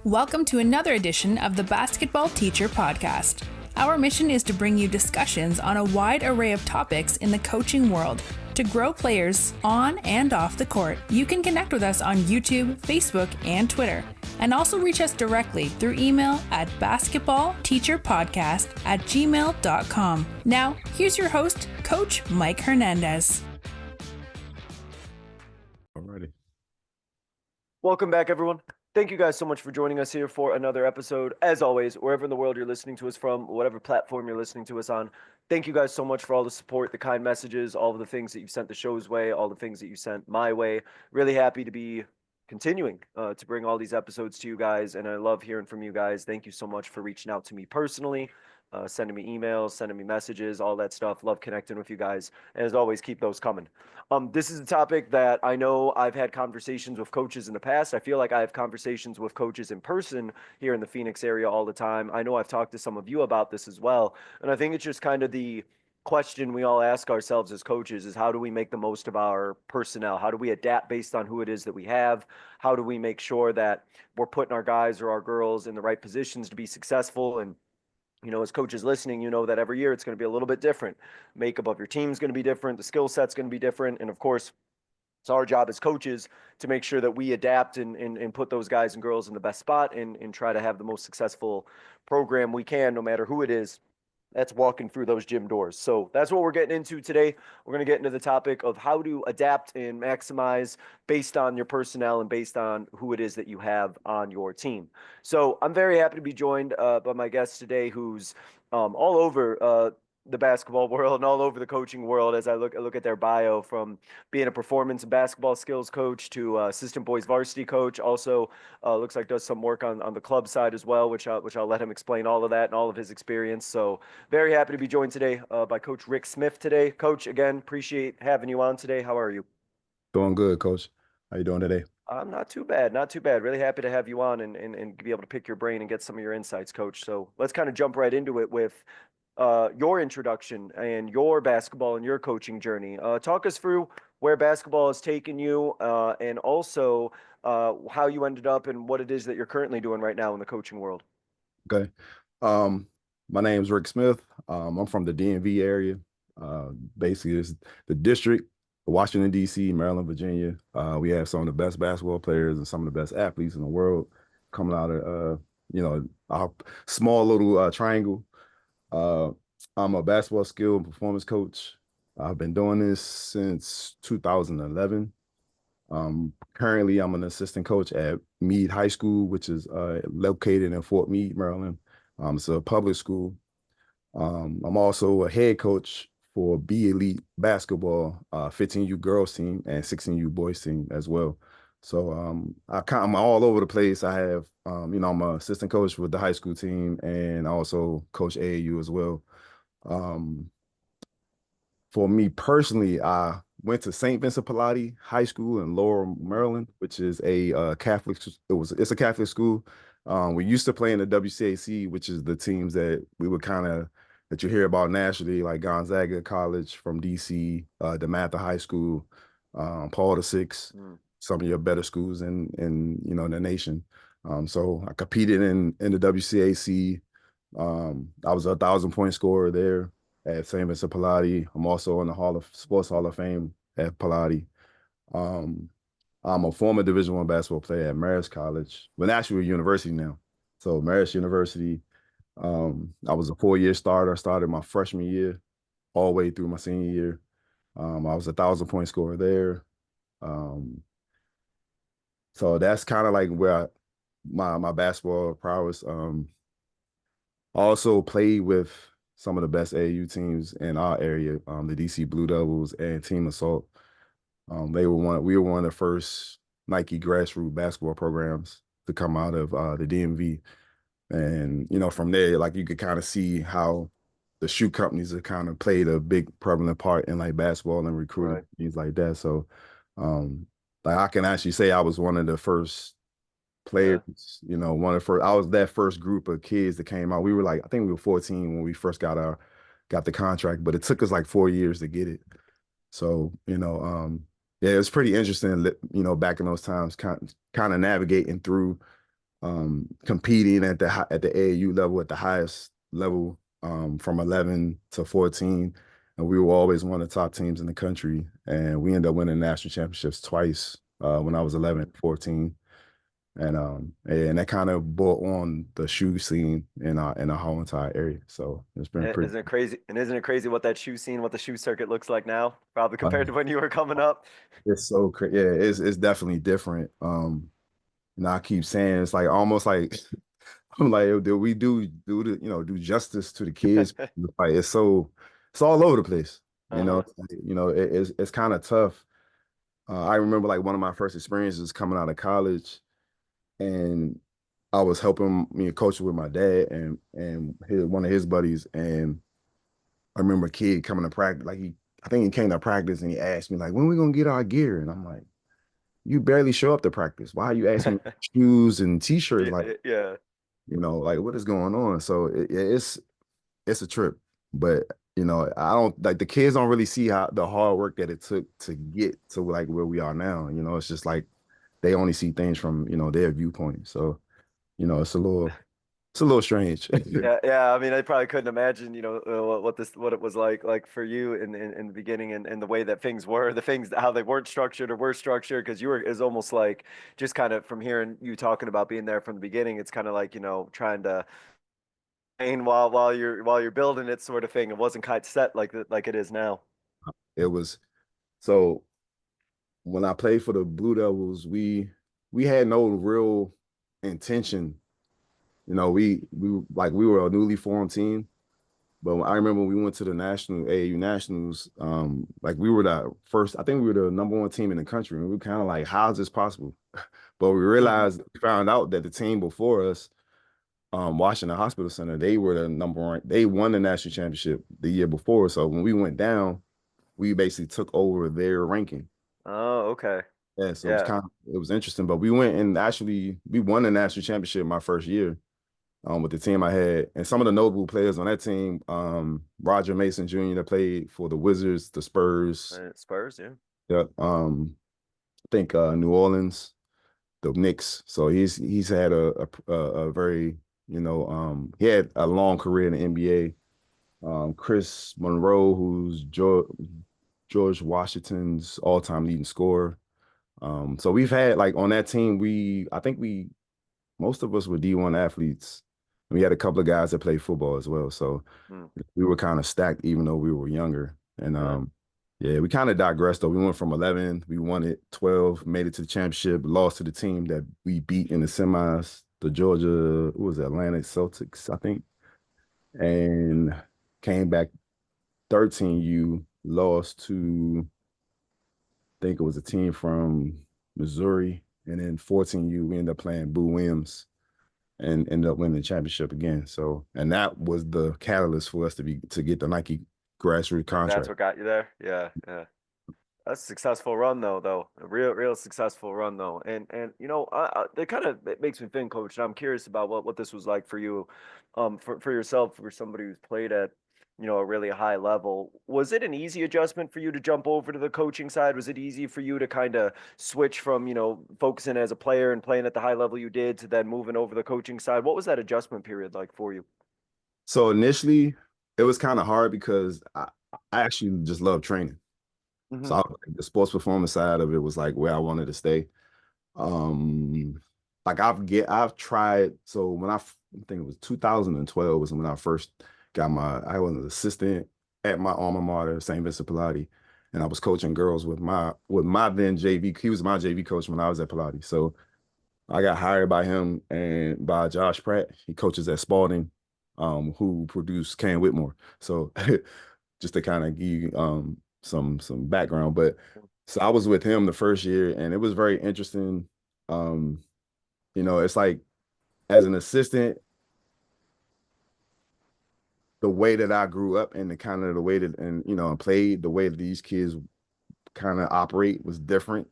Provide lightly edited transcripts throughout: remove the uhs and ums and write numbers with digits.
Welcome to another edition of the Basketball Teacher Podcast. Our mission is to bring you discussions on a wide array of topics in the coaching world to grow players on and off the court. You can connect with us on YouTube, Facebook, and Twitter, and also reach us directly through email at basketballteacherpodcast@gmail.com. Now, here's your host, Coach Mike Hernandez. Alrighty. Welcome back, everyone. Thank you guys so much for joining us here for another episode. As always, wherever in the world you're listening to us from, whatever platform you're listening to us on, thank you guys so much for all the support, the kind messages, all of the things that you've sent the show's way, all the things that you sent my way. Really happy to be continuing to bring all these episodes to you guys, and I love hearing from you guys. Thank you so much for reaching out to me personally, sending me emails, sending me messages, all that stuff. Love connecting with you guys, and as always, keep those coming. This is a topic that I know I've had conversations with coaches in the past. I feel like I have conversations with coaches in person here in the Phoenix area all the time. I know I've talked to some of you about this as well, and I think it's just kind of the question we all ask ourselves as coaches is, how do we make the most of our personnel? How do we adapt based on who it is that we have? How do we make sure that we're putting our guys or our girls in the right positions to be successful? And you know, as coaches listening, you know that every year it's going to be a little bit different. Makeup of your team is going to be different. The skill set's going to be different. And of course, it's our job as coaches to make sure that we adapt and put those guys and girls in the best spot and try to have the most successful program we can, no matter who it is that's walking through those gym doors. So that's what we're getting into today. We're going to get into the topic of how to adapt and maximize based on your personnel and based on who it is that you have on your team. So I'm very happy to be joined by my guest today, who's all over the basketball world and all over the coaching world. As I look at their bio, from being a performance and basketball skills coach to assistant boys varsity coach, also looks like does some work on the club side as well, which I'll let him explain all of that and all of his experience. So very happy to be joined today by Coach Rick Smith today. Coach, again, appreciate having you on today. How are you? Doing good, Coach. How you doing today? I'm not too bad. Really happy to have you on and be able to pick your brain and get some of your insights, Coach. So let's kind of jump right into it with your introduction and your basketball and your coaching journey. Talk us through where basketball has taken you and also how you ended up and what it is that you're currently doing right now in the coaching world. Okay. My name is Rick Smith. I'm from the DMV area. Basically, it's the district, Washington, D.C., Maryland, Virginia. We have some of the best basketball players and some of the best athletes in the world coming out of, our small little triangle. I'm a basketball skill and performance coach. I've been doing this since 2011. Currently, I'm an assistant coach at Meade High School, which is located in Fort Meade, Maryland. It's a public school. I'm also a head coach for B Elite basketball, 15U girls team and 16U boys team as well. So I'm all over the place. I have, I'm an assistant coach with the high school team and I also coach AAU as well. For me personally, I went to St. Vincent Pallotti High School in Laurel, Maryland, which is a Catholic. It's a Catholic school. We used to play in the WCAC, which is the teams that we would that you hear about nationally, like Gonzaga College from DC, DeMatha High School, Paul VI. Some of your better schools in the nation. So I competed in the WCAC. I was a 1,000-point scorer there at St. Vincent Pallotti. I'm also in the Sports Hall of Fame at Pallotti. I'm a former Division I basketball player at Marist College, but actually a university now. So Marist University. I was a 4-year starter. I started my freshman year all the way through my senior year. I was a 1,000-point scorer there. So that's kind of like where my basketball prowess. I also played with some of the best AAU teams in our area, the DC Blue Devils and Team Assault. We were one of the first Nike grassroots basketball programs to come out of the DMV. And, from there, like you could kind of see how the shoe companies have kind of played a big prevalent part in like basketball and recruiting, right, things like that. So, like I can actually say I was one of the first players, I was that first group of kids that came out. We were I think we were 14 when we first got the contract, but it took us like 4 years to get it. So, yeah, it was pretty interesting, back in those times, kind of navigating through competing at the AAU level at the highest level, from 11 to 14, and we were always one of the top teams in the country. And we ended up winning national championships twice when I was 11 and 14. And that kind of brought on the shoe scene in our whole entire area. So it's been pretty. Isn't it crazy? And isn't it crazy what that shoe scene, what the shoe circuit looks like now, probably Uh, compared to when you were coming up? it's so crazy. Yeah, it's definitely different. And I keep saying it's like almost like I'm like, do we do justice to the kids? Like it's all over the place. Uh-huh. It's kind of tough. I remember like one of my first experiences coming out of college, and I was helping me and coaching with my dad and one of his buddies, and I remember a kid coming to practice, like I think he came to practice and he asked me like, when we gonna get our gear? And I'm like, you barely show up to practice. Why are you asking me shoes and t-shirts? Like, Yeah. like what is going on? So it's a trip, but I don't like the kids don't really see how the hard work that it took to get to like where we are now. It's just like they only see things from their viewpoint. So it's a little strange. Yeah, yeah. I mean, I probably couldn't imagine, what it was like for you in the beginning and the way that things were, the things how they weren't structured or were structured, because you were is almost like just kind of from hearing you talking about being there from the beginning, it's kind of like trying to train while you're building it, sort of thing. It wasn't quite set like it is now. It was so when I played for the Blue Devils, we had no real intention. We were a newly formed team. But I remember when we went to the national AAU nationals, like we were the first, I think we were the number one team in the country. And we were kind of like, how is this possible? But we found out that the team before us, Washington Hospital Center, they were the number one, they won the national championship the year before. So when we went down, we basically took over their ranking. Oh, okay. Yeah, so Yeah. it was interesting. But we went and actually we won the national championship my first year, with the team I had. And some of the notable players on that team, Roger Mason Jr. that played for the Wizards, the Spurs, Spurs, yeah. yeah, I think New Orleans, the Knicks. So he's had a very, he had a long career in the NBA. Chris Monroe, who's George Washington's all-time leading scorer. So we've had like on that team, I think most of us were D1 athletes. We had a couple of guys that played football as well. So Hmm. we were kind of stacked even though we were younger. And Yeah. yeah, we kind of digressed though. We went from 11, we won it 12, made it to the championship, lost to the team that we beat in the semis, the Georgia, what was it, Atlantic Celtics, I think. And came back 13U, lost to, I think it was a team from Missouri. And then 14U, we ended up playing Boo Williams and ended up winning the championship again. So, and that was the catalyst for us to get the Nike grassroots That's contract. what got you there. Yeah, yeah. That's a successful run though. A real successful run though. And it kind of it makes me think, coach, and I'm curious about what this was like for you, for yourself, for somebody who's played at, a really high level. Was it an easy adjustment for you to jump over to the coaching side? Was it easy for you to kind of switch from, focusing as a player and playing at the high level you did to then moving over the coaching side? What was that adjustment period like for you? So initially, it was kind of hard because I actually just love training. So Hmm. the sports performance side of it was like where I wanted to stay. Um, like I've tried. So I think it was 2012 was when I first I was an assistant at my alma mater, St. Vincent Pilates, and I was coaching girls with my then JV. He was my JV coach when I was at Pilates. So I got hired by him and by Josh Pratt. He coaches at Spalding, who produced Cam Whitmore. So just to kind of give you some background. But so I was with him the first year, and it was very interesting. Um, it's like as an assistant, the way that I grew up and the kind of the way that and played the way that these kids kind of operate was different.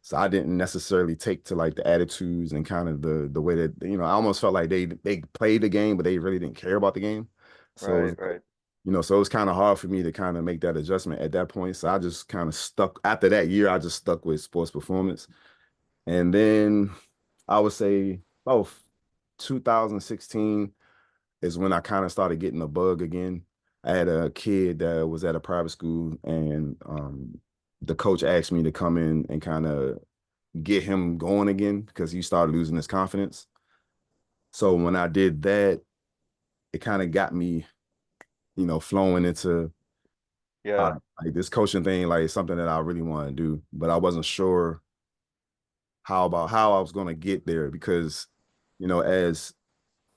So I didn't necessarily take to like the attitudes and kind of the way that I almost felt like they played the game, but they really didn't care about the game. So it Right, was, right. so it was kind of hard for me to kind of make that adjustment at that point. So I just kind of stuck after that year. I just stuck with sports performance, and then I would say Oh, 2016 is when I kind of started getting the bug again. I had a kid that was at a private school, and the coach asked me to come in and kind of get him going again because he started losing his confidence. So when I did that, it kind of got me, flowing into Yeah. like this coaching thing, like something that I really want to do, but I wasn't sure how I was going to get there because, as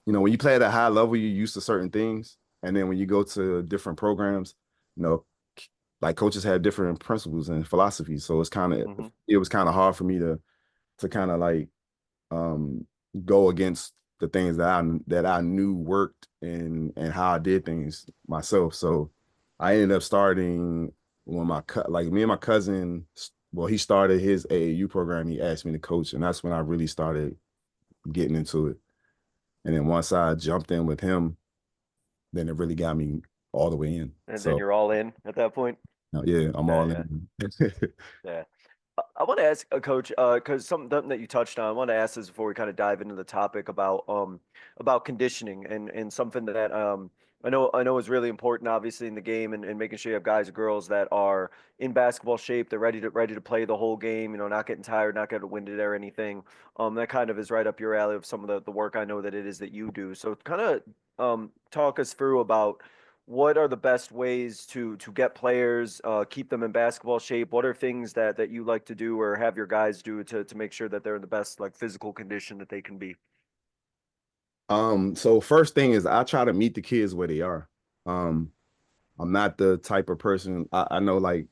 when you play at a high level, you're used to certain things. And then when you go to different programs, you know, like coaches have different principles and philosophies. So Hmm. it was kind of hard for me to kind of like um go against the things that I knew worked and how I did things myself. So I ended up starting when like me and my cousin, well, he started his AAU program. He asked me to coach, and that's when I really started getting into it. And then once I jumped in with him, then it really got me all the way in. And then So you're all in at that point. yeah, I'm Yeah, all yeah, in. yeah. I want to ask a coach, because something that you touched on. I want to ask this before we kind of dive into the topic about conditioning and something that I know is really important, obviously in the game and making sure you have guys and girls that are in basketball shape. They're ready to play the whole game. Not getting tired, not getting winded or anything. That kind of is right up your alley of some of the work I know that it is that you do. So kind of talk us through about what are the best ways to get players, keep them in basketball shape? What are things that you like to do or have your guys do to make sure that they're in the best like physical condition that they can be? So first thing is I try to meet the kids where they are. Um, I'm not the type of person I know like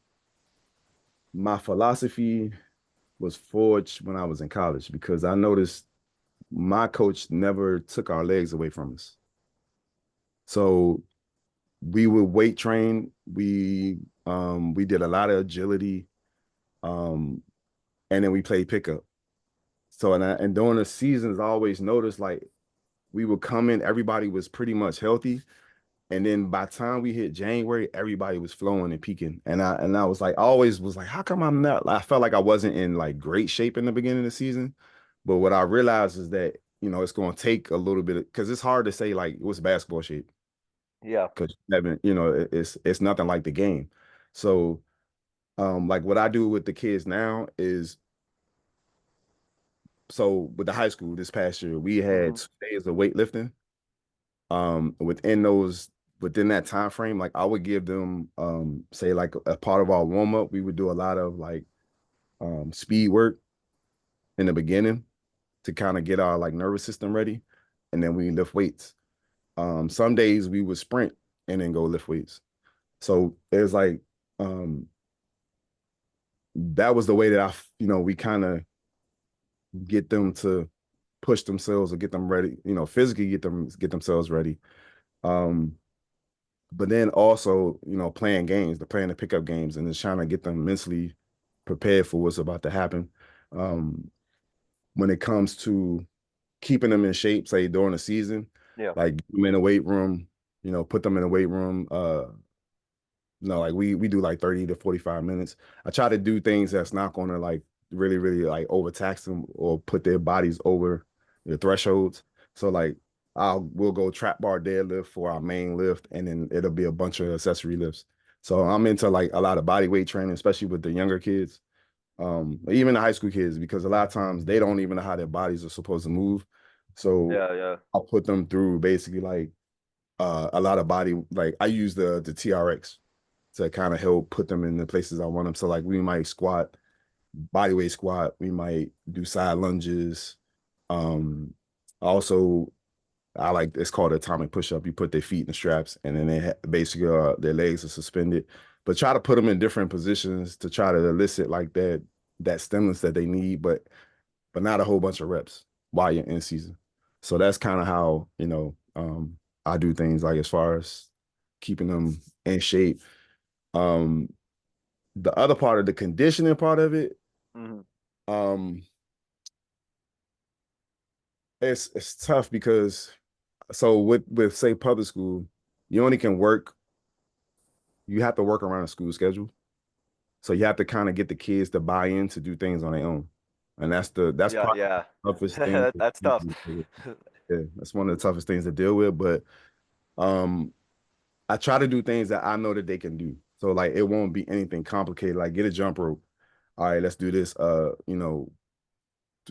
my philosophy was forged when I was in college because I noticed my coach never took our legs away from us. So we would weight train. We did a lot of agility. Um, and then we played pickup. So and during the seasons, I always noticed like we would come in, everybody was pretty much healthy. And then by the time we hit January, everybody was flowing and peaking. And I was like, I always was like, how come I'm not? I felt like I wasn't in like great shape in the beginning of the season. But what I realized is that, it's going to take a little bit because it's hard to say like what's basketball shape Yeah. because it's nothing like the game. So like what I do with the kids now is so with the high school this past year, we had Hmm. 2 days of weightlifting. Within that time frame, like I would give them say like a part of our warm up, we would do a lot of like speed work in the beginning to kind of get our like nervous system ready, and then we lift weights. Some days we would sprint and then go lift weights. So it's like that was the way that we kind of get them to push themselves or get them ready, physically get themselves ready. Um, but then also, playing the pickup games and just trying to get them mentally prepared for what's about to happen. Um, when it comes to keeping them in shape, say during the season, Yeah. like get them in a weight room, put them in a weight room. No, like we do like 30 to 45 minutes. I try to do things that's not gonna like really, really like overtax them or put their bodies over the thresholds. So like we'll go trap bar deadlift for our main lift, and then it'll be a bunch of accessory lifts. So I'm into like a lot of body weight training, especially with the younger kids, even the high school kids, because a lot of times they don't even know how their bodies are supposed to move. So Yeah. Yeah. I'll put them through basically like a lot of body, like I use the TRX to kind of help put them in the places I want them. So like we might squat, body weight squat, we might do side lunges. Um, also I like it's called atomic push up. You put their feet in the straps, and then basically their legs are suspended. But try to put them in different positions to try to elicit like that stimulus that they need, but not a whole bunch of reps while you're in season. So that's kind of how I do things like as far as keeping them in shape. Um, the other part of the conditioning part of it, Hmm. um, it's tough because so with say public school, you only can work you have to work around a school schedule. So you have to kind of get the kids to buy in to do things on their own. and that's Yeah, probably yeah. the toughest thing. That's tough. Yeah, that's one of the toughest things to deal with. But um, I try to do things that I know that they can do. So like it won't be anything complicated. Like get a jump rope. All right, let's do this. To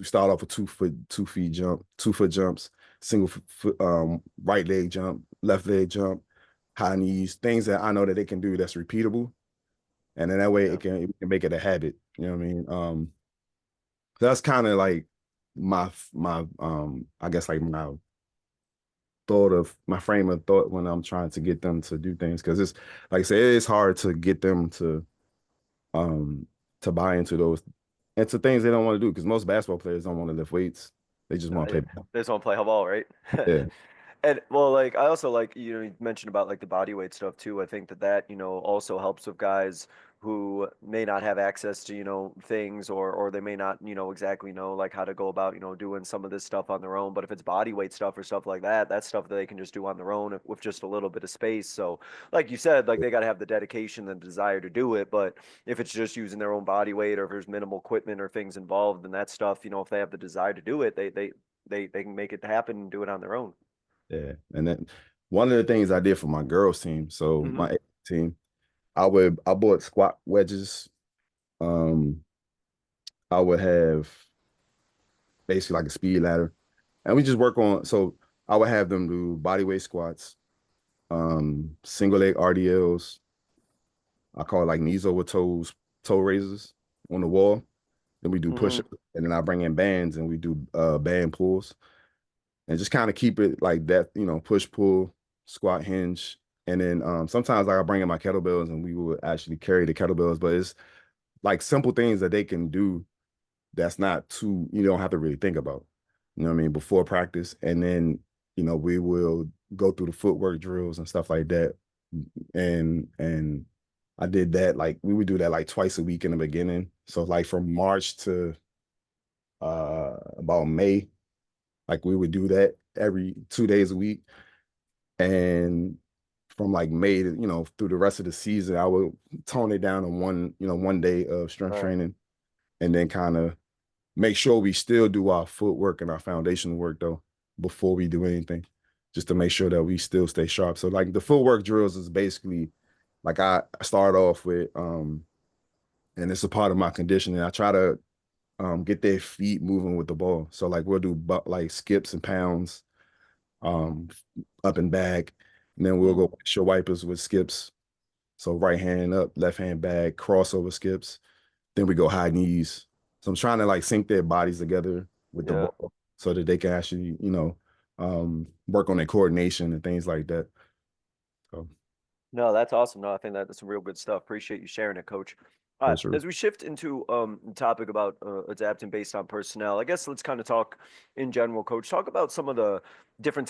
start off with 2 feet jump, 2 foot jumps, single foot, right leg jump, left leg jump, high knees, things that I know that they can do that's repeatable. And then that way Yeah. it can make it a habit. You know what I mean? That's kind of like my I guess like my frame of thought when I'm trying to get them to do things. Cause it's like I say, it is hard to get them um to buy into those into things they don't want to do because most basketball players don't want to lift weights. They just want to Yeah. play ball. They just want to play ball, right? Yeah. And well, like I also like you mentioned about like the body weight stuff too. I think that also helps with guys who may not have access to things, or they may not exactly know like how to go about doing some of this stuff on their own. But if it's body weight stuff or stuff like that, that's stuff that they can just do on their own with just a little bit of space. So like you said, like they got to have the dedication and desire to do it. But if it's just using their own body weight, or if there's minimal equipment or things involved, then that stuff, if they have the desire to do it, they can make it happen and do it on their own. Yeah. And then one of the things I did for my girls team, so Hmm. my team, I bought squat wedges. Um, I would have basically like a speed ladder. And we just work on so I would have them do body weight squats, single leg RDLs. I call it like knees over toes, toe raises on the wall. Then we do push Hmm. ups, and then I bring in bands and we do band pulls and just kind of keep it like that, push pull, squat hinge. And then sometimes like I bring in my kettlebells and we will actually carry the kettlebells, but it's like simple things that they can do that's not too, you don't have to really think about. You know what I mean? Before practice. And then, we will go through the footwork drills and stuff like that. And I did that like we would do that like twice a week in the beginning. So like from March to about May, like we would do that every 2 days a week. And from like May to, through the rest of the season, I would tone it down to one day of strength Right. training and then kind of make sure we still do our footwork and our foundational work though before we do anything, just to make sure that we still stay sharp. So like the footwork drills is basically like I start off with and it's a part of my conditioning. I try to get their feet moving with the ball. So like we'll do like skips and pounds, um, up and back, and then we'll Mm. go show wipers with skips. So right hand up, left hand back, crossover skips. Then we go high knees. So I'm trying to like sync their bodies together with the Yeah. ball so that they can actually, work on their coordination and things like that. So No, that's awesome. No, I think that's some real good stuff. Appreciate you sharing it, Coach. All for right, sure. as we shift into the topic about adapting based on personnel, I guess let's kind of talk in general, Coach. Talk about some of the different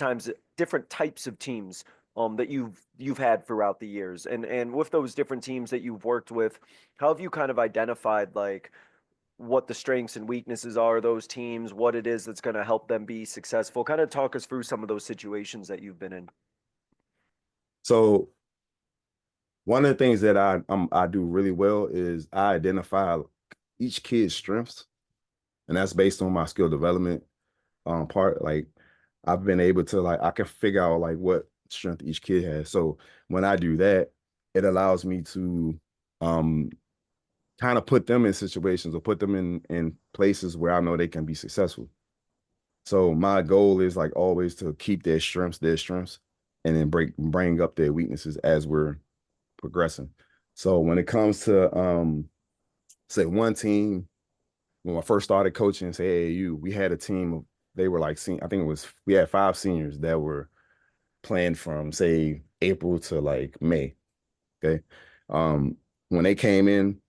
types of teams that you've had throughout the years, and with those different teams that you've worked with, how have you kind of identified like what the strengths and weaknesses are of those teams, what it is that's going to help them be successful? Kind of talk us through some of those situations that you've been in. So one of the things that I do really well is I identify each kid's strengths, and that's based on my skill development part. Like I've been able to like I can figure out like what strength each kid has. So when I do that, it allows me to um kind of put them in situations or put them in places where I know they can be successful. So my goal is like always to keep their strengths, and then bring up their weaknesses as we're progressing. So when it comes to say one team, when I first started coaching say AAU, we had a team of they were like I think it was we had 5 seniors that were playing from say April to like May. Okay. Um, when they came in,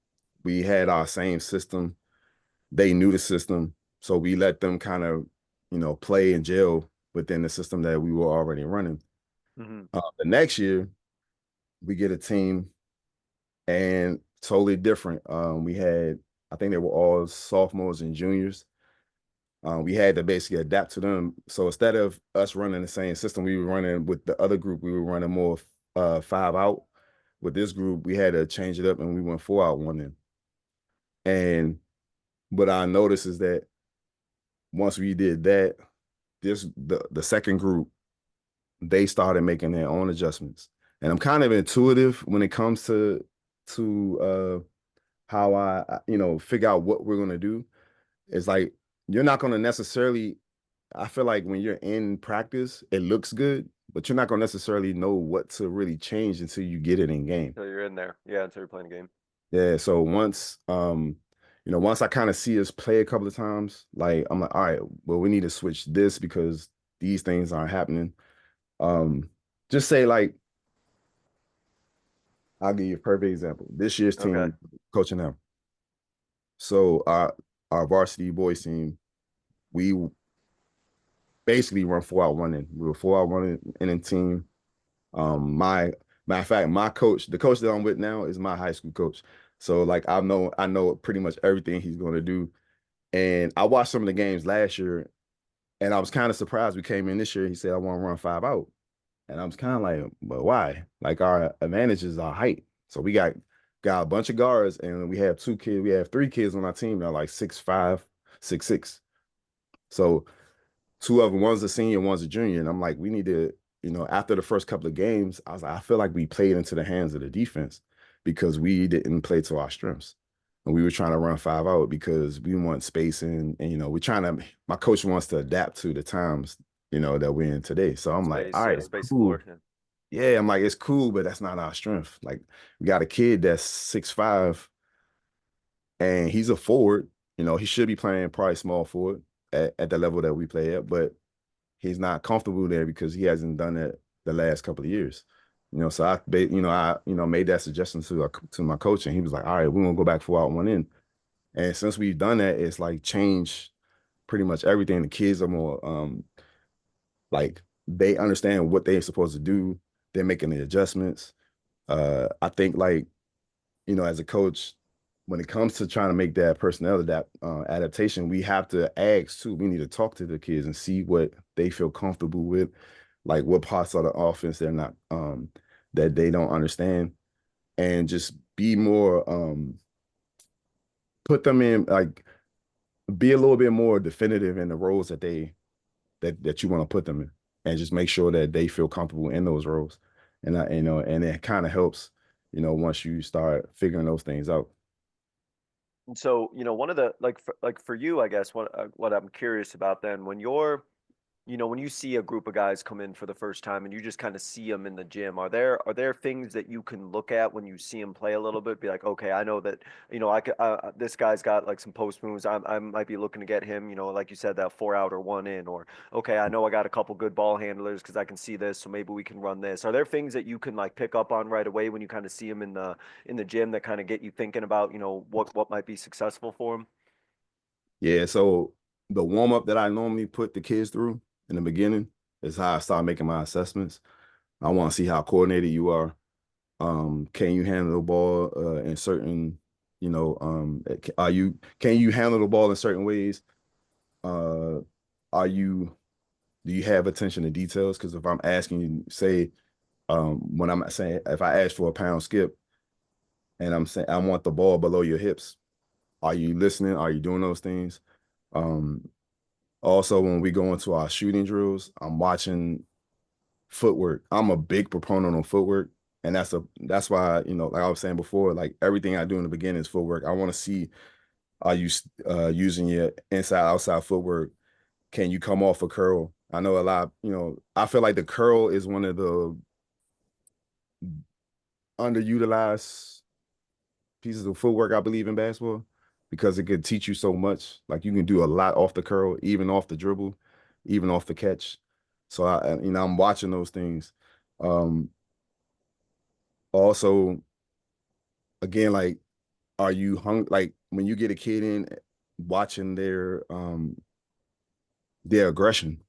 we had our same system. They knew the system. So we let them kind of, play and gel within the system that we were already running. Hmm. The next year, we get a team and totally different. I think they were all sophomores and juniors. We had to basically adapt to them. So instead of us running the same system, we were running with the other group, we were running more 5 out. With this group, we had to change it up and we went 4 out one in. And What I noticed is that once we did that, the second group, they started making their own adjustments. And I'm kind of intuitive when it comes to how figure out what we're gonna do. It's like you're not gonna necessarily, I feel like when you're in practice, it looks good, but you're not gonna necessarily know what to really change until you get it in game. Until you're in there. Yeah, until you're playing a game. Yeah, so once I kind of see us play a couple of times, like I'm like, all right, well, we need to switch this because these things aren't happening. Um, just say like, I'll give you a perfect example. This year's Okay. team, coaching them. So our varsity boys team, we basically run 4 out 1 in. We were 4 out 1 in team. My matter of fact, my coach, the coach that I'm with now, is my high school coach. So like I know pretty much everything he's going to do. And I watched some of the games last year, and I was kind of surprised. We came in this year. He said, "I want to run 5 out," and I was kind of like, "But why?" Like our advantage is our height. So we got a bunch of guards, and we have 2 kids. We have 3 kids on our team that are like 6'5", 6'6". So 2 of them, one's a senior, one's a junior. And I'm like, we need to, after the first couple of games, I was like, I feel like we played into the hands of the defense because we didn't play to our strengths. And we were trying to run 5 out because we want spacing. And, my coach wants to adapt to the times, that we're in today. So I'm like, Space, all right, yeah, space the cool. floor. Yeah. Yeah, I'm like, it's cool, but that's not our strength. Like, we got a kid that's 6'5", and he's a forward. He should be playing probably small forward at the level that we play at, but he's not comfortable there because he hasn't done it the last couple of years. So I made that suggestion to my coach, and he was like, "All right, we're gonna go back 4 out 1 in." And since we've done that, it's like changed pretty much everything. The kids are more like they understand what they're supposed to do. They're making the adjustments. I think like as a coach, when it comes to trying to make that personnel adaptation, we have to ask too. We need to talk to the kids and see what they feel comfortable with, like what parts of the offense they're not that they don't understand, and just be more put them in, like be a little bit more definitive in the roles that you want to put them in, and just make sure that they feel comfortable in those roles. And it kind of helps, once you start figuring those things out. And so, one of the like for you, I guess what I'm curious about then when you're when you see a group of guys come in for the first time and you just kind of see them in the gym, are there things that you can look at when you see them play a little bit? Be like, okay, I know that I could this guy's got like some post moves. I might be looking to get him. Like you said, that 4 out or 1 in, or okay, I know I got a couple good ball handlers because I can see this, so maybe we can run this. Are there things that you can like pick up on right away when you kind of see them in the gym that kind of get you thinking about what might be successful for them? Yeah, so the warm up that I normally put the kids through in the beginning is how I start making my assessments. I want to see how coordinated you are. Can you handle the ball in certain, can you handle the ball in certain ways? Uh, are you do you have attention to details? Because if I'm asking you, say, when I'm saying if I ask for a pound skip and I'm saying I want the ball below your hips, are you listening? Are you doing those things? Um, Also, when we go into our shooting drills, I'm watching footwork. I'm a big proponent on footwork. And that's why, like I was saying before, like everything I do in the beginning is footwork. I want to see, are you using your inside outside footwork? Can you come off a curl? I know a lot, I feel like the curl is one of the underutilized pieces of footwork, I believe, in basketball, because it could teach you so much. Like you can do a lot off the curl, even off the dribble, even off the catch. So I'm watching those things. Um, Also, again, like, are you hung? Like when you get a kid in, watching their aggression.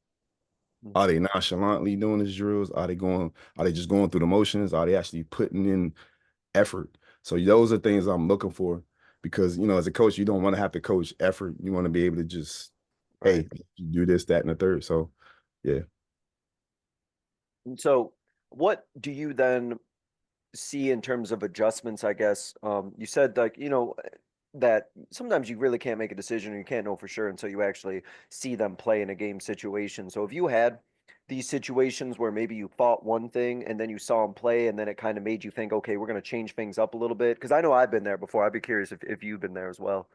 Mhm. Are they nonchalantly doing these drills? Are they just going through the motions? Are they actually putting in effort? So those are things I'm looking for, because, as a coach, you don't want to have to coach effort. You want to be able to just, Right. hey, do this, that, and the third. So yeah. And so, what do you then see in terms of adjustments, I guess? You said like, that sometimes you really can't make a decision or you can't know for sure until you actually see them play in a game situation. So if you had these situations where maybe you thought one thing and then you saw them play and then it kind of made you think, okay, we're going to change things up a little bit. Because I know I've been there before. I'd be curious if you've been there as well.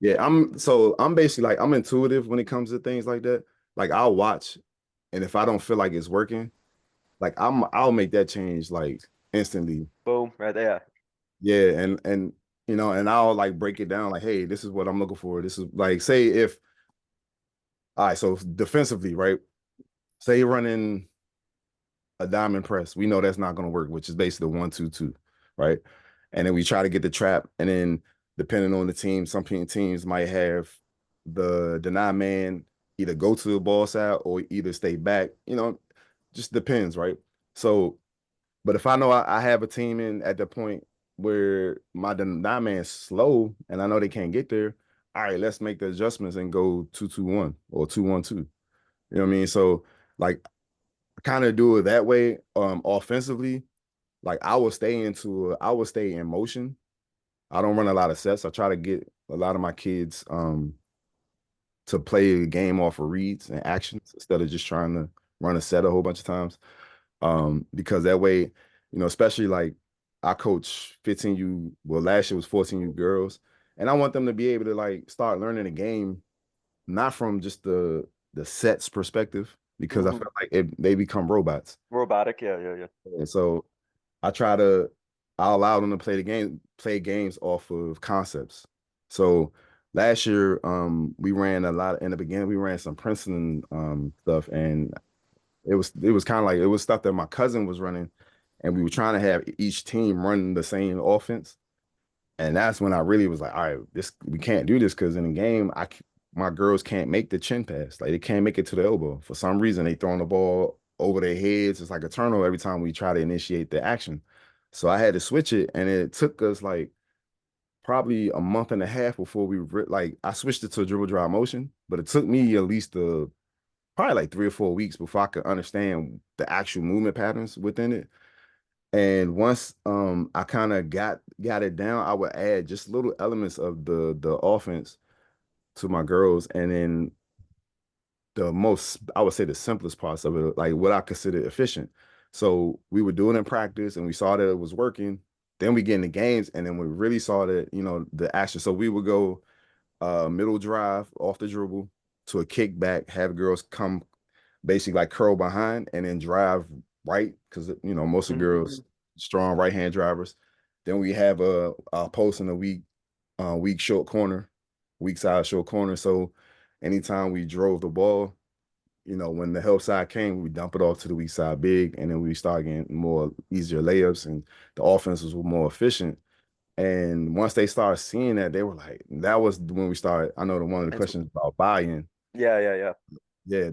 Yeah, I'm basically like I'm intuitive when it comes to things like that. Like I'll watch, and if I don't feel like it's working, like I'll make that change like instantly. Boom, right there. Yeah, and and I'll like break it down like, hey, this is what I'm looking for. This is like say if all right, so defensively, right? Say you're running a diamond press. We know that's not going to work, which is basically the 1-2-2, right? And then we try to get the trap, and then depending on the team, some teams might have the deny man either go to the ball side or either stay back. Just depends, right? So, but if I know I have a team in at the point where my deny man's slow and I know they can't get there, all right, let's make the adjustments and go 2-2-1 or 2-1-2. You know what I mean? So, like, kind of do it that way. Offensively, like I will stay in motion. I don't run a lot of sets. I try to get a lot of my kids to play a game off of reads and actions instead of just trying to run a set a whole bunch of times. Because that way, especially like I coach 15U, well, last year was 14U girls, and I want them to be able to like start learning the game, not from just the sets perspective, because I Hmm. feel like they become robots. Robotic, yeah, yeah, yeah. And so I try to I allow them to play games off of concepts. So last year, we ran a lot in the beginning, we ran some Princeton stuff, and it was kind of like it was stuff that my cousin was running, and we were trying to have each team run the same offense. And that's when I really was like, all right, this we can't do this because in the game, my girls can't make the chin pass. Like they can't make it to the elbow. For some reason, they throwing the ball over their heads. It's like a turnover every time we try to initiate the action. So I had to switch it, and it took us like probably a month and a half before like I switched it to a dribble drive motion, but it took me at least probably like 3 or 4 weeks before I could understand the actual movement patterns within it. And once I kind of got it down, I would add just little elements of the offense to my girls, and then I would say the simplest parts of it, like what I consider efficient. So we were doing it in practice, and we saw that it was working. Then we get in the games, and then we really saw that the action. So we would go middle drive off the dribble to a kickback, have girls come basically like curl behind and then drive right because most of the girls strong right hand drivers. Then we have a post in a weak short corner, weak side short corner. So anytime we drove the ball, when the help side came, we dump it off to the weak side big, and then we start getting more easier layups, and the offenses were more efficient. And once they started seeing that, they were like, that was when we started. I know one of the It's, questions about buy-in. yeah, yeah, yeah. Yeah,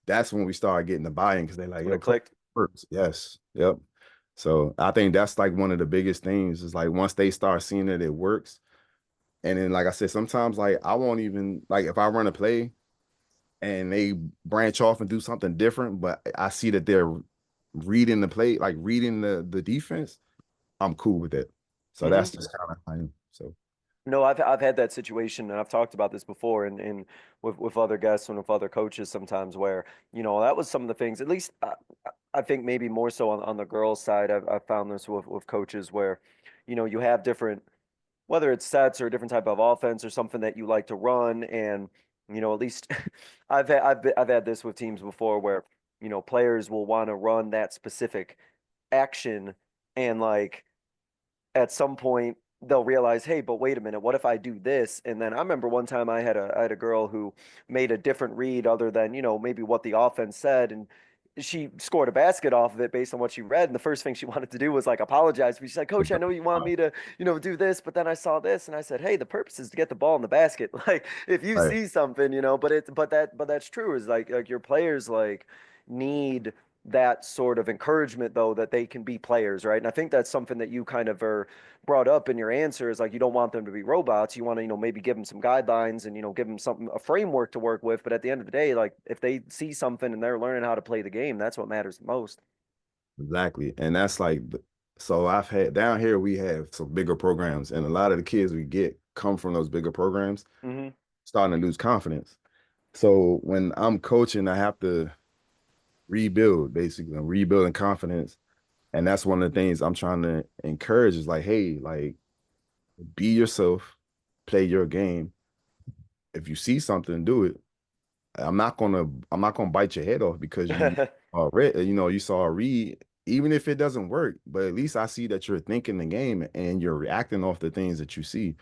that's when we started getting the buy-in because they're like, When yo, it clicked. works. Yes. Yep. So I think that's like one of the biggest things is like once they start seeing that it works. And then like I said, sometimes like I won't even like if I run a play and they branch off and do something different, but I see that they're reading the play, like reading the defense, I'm cool with it. So Hmm. that's just kind of I am. So No, I've had that situation, and I've talked about this before, and with other guests and with other coaches sometimes, where that was some of the things. At least I think maybe more so on the girls' side, I've found this with coaches where, you have different, whether it's sets or a different type of offense or something that you like to run, and at least I've had this with teams before where players will want to run that specific action, and like at some point they'll realize, hey, but wait a minute, what if I do this? And then I remember one time I had a girl who made a different read other than, maybe what the offense said, and she scored a basket off of it based on what she read. And the first thing she wanted to do was like apologize. She said, Coach, I know you want me to, do this, but then I saw this and I said, hey, the purpose is to get the ball in the basket. Like if you right. see something, but that's true, is like your players like need that sort of encouragement though, that they can be players, right? And I think that's something that you kind of are brought up in your answer, is like you don't want them to be robots. You want to, maybe give them some guidelines and, give them something, a framework to work with. But at the end of the day, like if they see something and they're learning how to play the game, that's what matters the most. Exactly. And that's like so I've had down here we have some bigger programs and a lot of the kids we get come from those bigger programs, Mm-hmm. starting to lose confidence. So when I'm coaching, I have to rebuild, basically. I'm rebuilding confidence. And that's one of the things I'm trying to encourage is like, hey, like, be yourself, play your game. If you see something, do it. I'm not gonna bite your head off because you read, you saw a read, even if it doesn't work, but at least I see that you're thinking the game and you're reacting off the things that you see.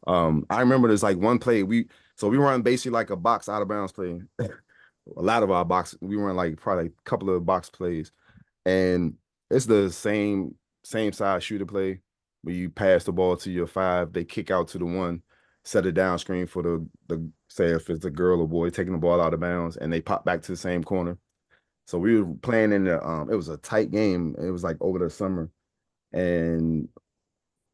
I remember there's like one play we run basically like a box out of bounds play. A lot of our box, we run like probably a couple of box plays, and it's the same size shooter play where you pass the ball to your five, they kick out to the one, set a down screen for the say if it's a girl or boy taking the ball out of bounds, and they pop back to the same corner. So we were playing in the it was a tight game. It was like over the summer, and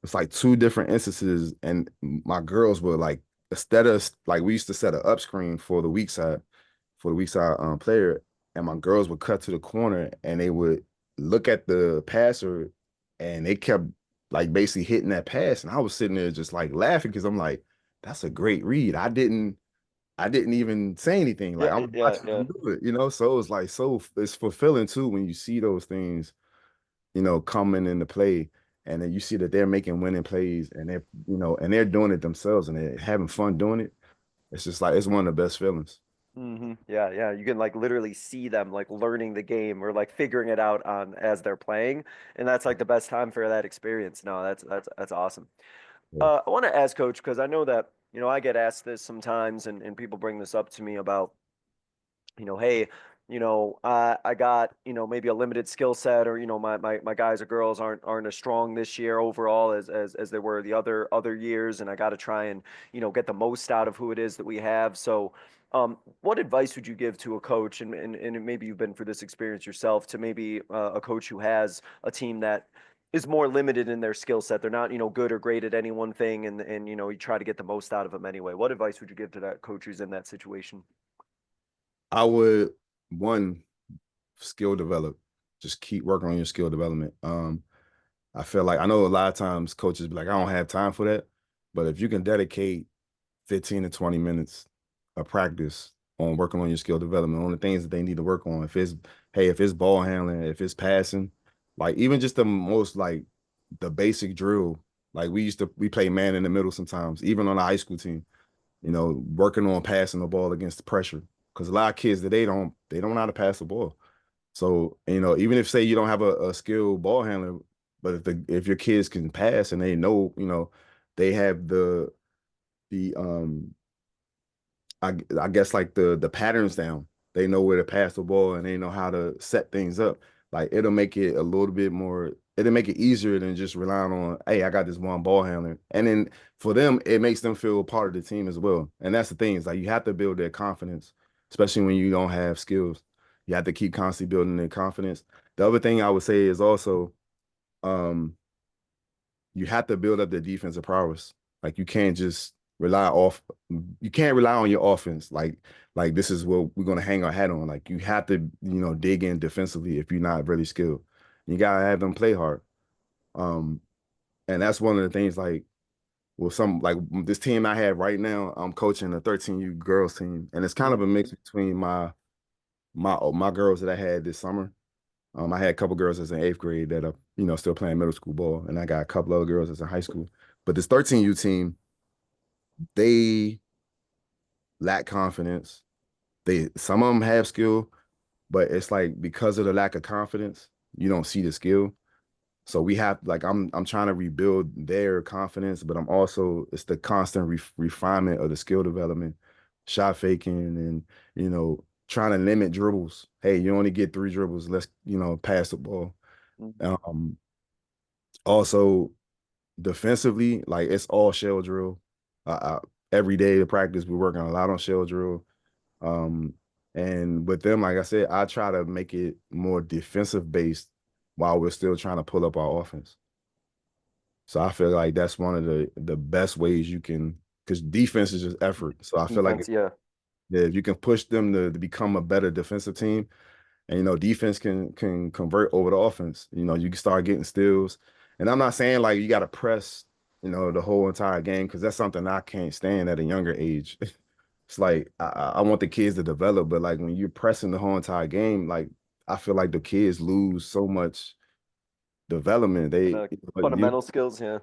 it's like two different instances, and my girls were like, instead of like we used to set an up screen for the weak side player, and my girls would cut to the corner and they would look at the passer, and they kept like basically hitting that pass, and I was sitting there just like laughing because I'm like, that's a great read. I didn't even say anything. Like Yeah, I'm yeah, watching yeah. them do it, So it's like it's fulfilling too when you see those things, coming into play. And then you see that they're making winning plays and they're doing it themselves and they're having fun doing it. It's just like it's one of the best feelings. Mm-hmm. Yeah, yeah. You can like literally see them like learning the game or like figuring it out on as they're playing, and that's like the best time for that experience. No, that's awesome. Yeah. I want to ask Coach because I know that I get asked this sometimes, and people bring this up to me about hey, I got, maybe a limited skill set, or, my guys or girls aren't as strong this year overall as they were the other years. And I got to try and, get the most out of who it is that we have. So, what advice would you give to a coach, and maybe you've been through this experience yourself, to maybe a coach who has a team that is more limited in their skill set? They're not, good or great at any one thing, and you try to get the most out of them anyway. What advice would you give to that coach who's in that situation? I would one skill develop, just keep working on your skill development. I feel like I know a lot of times coaches be like, I don't have time for that. But if you can dedicate 15 to 20 minutes of practice on working on your skill development, on the things that they need to work on. If it's ball handling, if it's passing, like even just the most like the basic drill. Like we play man in the middle sometimes, even on the high school team, working on passing the ball against the pressure. Because a lot of kids that they don't know how to pass the ball. So, even if say you don't have a skilled ball handler, but if your kids can pass and they know, they have the I guess like the patterns down. They know where to pass the ball and they know how to set things up. Like it'll make it a little bit more, it'll make it easier than just relying on, hey, I got this one ball handler. And then for them, it makes them feel part of the team as well. And that's the thing, is like you have to build their confidence, especially when you don't have skills. You have to keep constantly building their confidence. The other thing I would say is also um you have to build up the defensive prowess. Like you can't rely on your offense. Like this is what we're gonna hang our hat on. Like you have to, dig in defensively if you're not really skilled. You gotta have them play hard. Um, and that's one of the things like with some like this team I have right now, I'm coaching a 13U girls team, and it's kind of a mix between my girls that I had this summer. I had a couple girls that's in eighth grade that are, still playing middle school ball, and I got a couple other girls that's in high school. But this 13U team, they lack confidence. Some of them have skill, but it's like because of the lack of confidence, you don't see the skill. So we have like I'm trying to rebuild their confidence, but it's the constant refinement of the skill development, shot faking, and trying to limit dribbles. Hey, you only get 3 dribbles. Let's pass the ball. Um, Also defensively, like it's all shell drill. Every day of practice, we're working a lot on shell drill. Um, and with them, like I said, I try to make it more defensive based while we're still trying to pull up our offense. So I feel like that's one of the best ways you can, because defense is just effort. So I feel like Defense, yeah. if you can push them to become a better defensive team, and defense can convert over the offense. You can start getting steals. And I'm not saying like you got to press the whole entire game, because that's something I can't stand at a younger age. It's like I want the kids to develop, but like when you're pressing the whole entire game, like I feel like the kids lose so much development. And fundamental skills, yeah.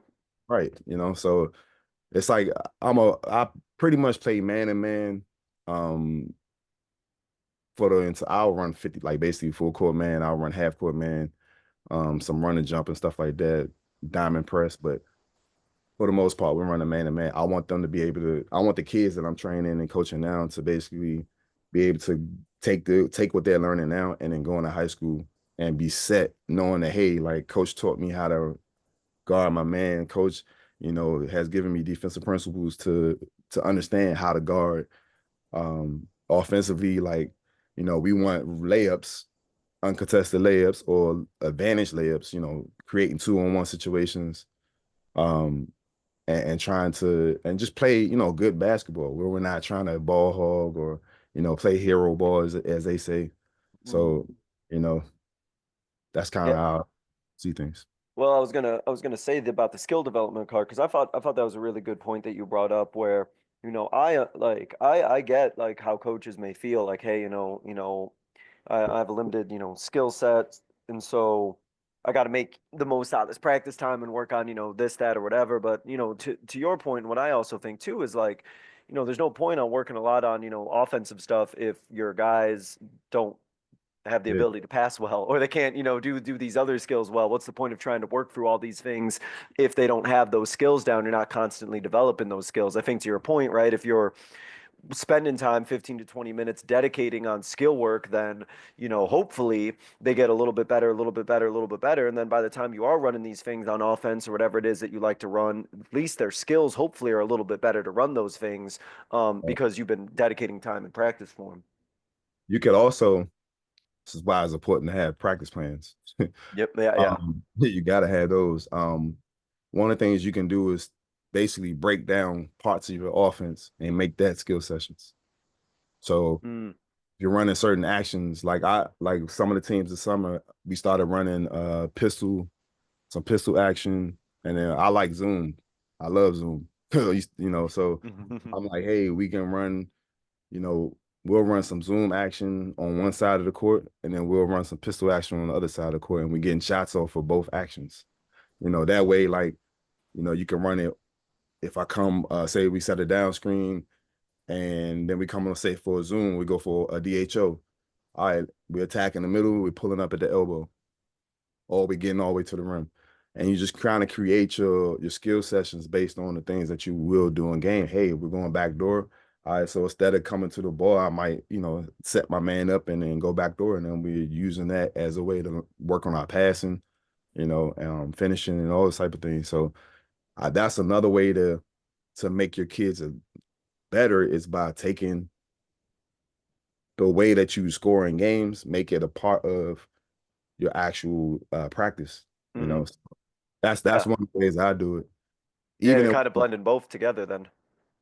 Right, so it's like I pretty much play man and man. Um, I'll run 50, like basically full court man. I'll run half court man, some run and jump and stuff like that, diamond press. But for the most part, we're running man to man. I want them to be able to. I want the kids that I'm training and coaching now to basically be able to take what they're learning now and then go into high school and be set, knowing that, hey, like coach taught me how to guard my man. Coach, has given me defensive principles to understand how to guard. Offensively, like, we want layups, uncontested layups or advantage layups, creating 2-on-1 situations. And trying to and just play, good basketball where we're not trying to ball hog or, play hero ball as they say. Mhm. So, you know, that's kind of Yeah. how I see things. Well, I was gonna say about the skill development card because I thought that was a really good point that you brought up where I get like how coaches may feel like, hey, I have a limited, skill set, and so I got to make the most out of this practice time and work on, this, that, or whatever. But to your point, what I also think too is like, there's no point on working a lot on, offensive stuff if your guys don't have the Yeah. ability to pass well or they can't do these other skills well. What's the point of trying to work through all these things if they don't have those skills down? You're not constantly developing those skills. I think to your point, right, if you're spending time 15 to 20 minutes dedicating on skill work, then hopefully they get a little bit better, a little bit better, a little bit better, and then by the time you are running these things on offense or whatever it is that you like to run, at least their skills hopefully are a little bit better to run those things, because you've been dedicating time and practice for them. You could also, this is why it's important to have practice plans. Yep. Yeah. Yeah. You got to have those. One of the things you can do is basically break down parts of your offense and make that skill sessions. So Mm. you're running certain actions. Like some of the teams this summer, we started running some pistol action, and then I like Zoom. I love Zoom. So I'm like, hey, we can run, you know, we'll run some Zoom action on one side of the court, and then we'll run some pistol action on the other side of the court, and we're getting shots off for both actions. That way, like, you can run it. If I come, say we set a down screen, and then we come on, say for a Zoom, we go for a DHO. All right, we attack in the middle, we're pulling up at the elbow, or we getting all the way to the rim. And you just kind of create your skill sessions based on the things that you will do in game. Hey, we're going back door. All right, so instead of coming to the ball, I might, set my man up and then go back door. And then we're using that as a way to work on our passing, finishing and all this type of things. So that's another way to make your kids better is by taking the way that you score in games, make it a part of your actual practice. You Hmm. know, that's Yeah. one of the ways I do it. Yeah. Even You're in kind of blending both together then.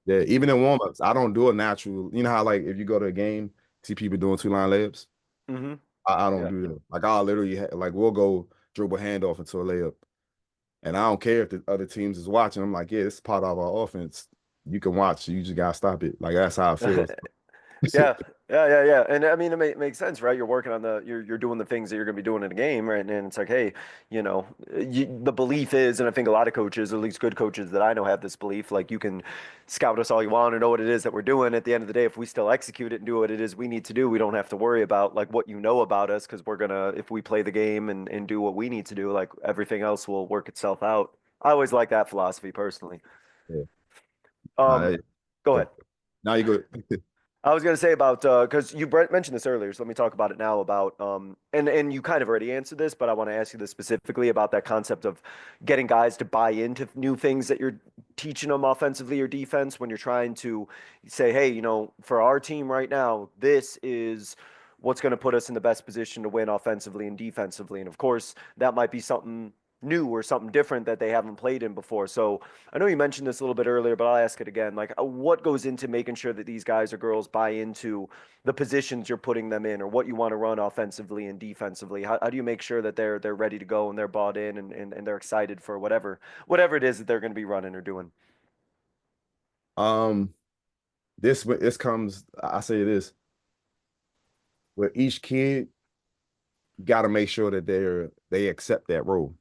yeah, even in warmups, I don't do a natural. You know how like if you go to a game, see people doing 2-line layups. Hmm. I don't Yeah. do that. Like I'll literally like we'll go dribble handoff into a layup, and I don't care if the other teams is watching. I'm like, yeah, it's part of our offense. You can watch. You just gotta stop it. Like that's how I feel. Yeah, yeah. And I mean, it makes sense, right? You're working on you're doing the things that you're going to be doing in a game, right? And it's like, hey, the belief is, and I think a lot of coaches, at least good coaches that I know, have this belief. Like, you can scout us all you want and know what it is that we're doing. At the end of the day, if we still execute it and do what it is we need to do, we don't have to worry about like what you know about us because we're gonna, if we play the game and do what we need to do, like everything else will work itself out. I always like that philosophy personally. Yeah. Um, go Go. ahead. Now you go. I was going to say about because you Brent mentioned this earlier, so let me talk about it now about and you kind of already answered this, but I want to ask you this specifically about that concept of getting guys to buy into new things that you're teaching them offensively or defense when you're trying to say, hey, for our team right now, this is what's going to put us in the best position to win offensively and defensively. And of course, that might be something new or something different that they haven't played in before. So I know you mentioned this a little bit earlier, but I'll ask it again. Like, what goes into making sure that these guys or girls buy into the positions you're putting them in, or what you want to run offensively and defensively? How do you make sure that they're ready to go and they're bought in and they're excited for whatever it is that they're going to be running or doing? Um, this comes. I say this with each kid, got to make sure that they accept that role.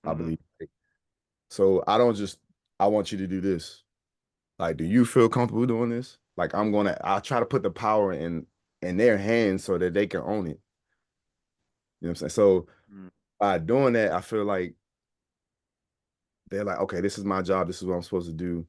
I Mm-hmm. believe. So I want you to do this. Like, do you feel comfortable doing this? Like, I'll try to put the power in their hands so that they can own it. You know what I'm saying? So by doing that, I feel like they're like, okay, this is my job. This is what I'm supposed to do.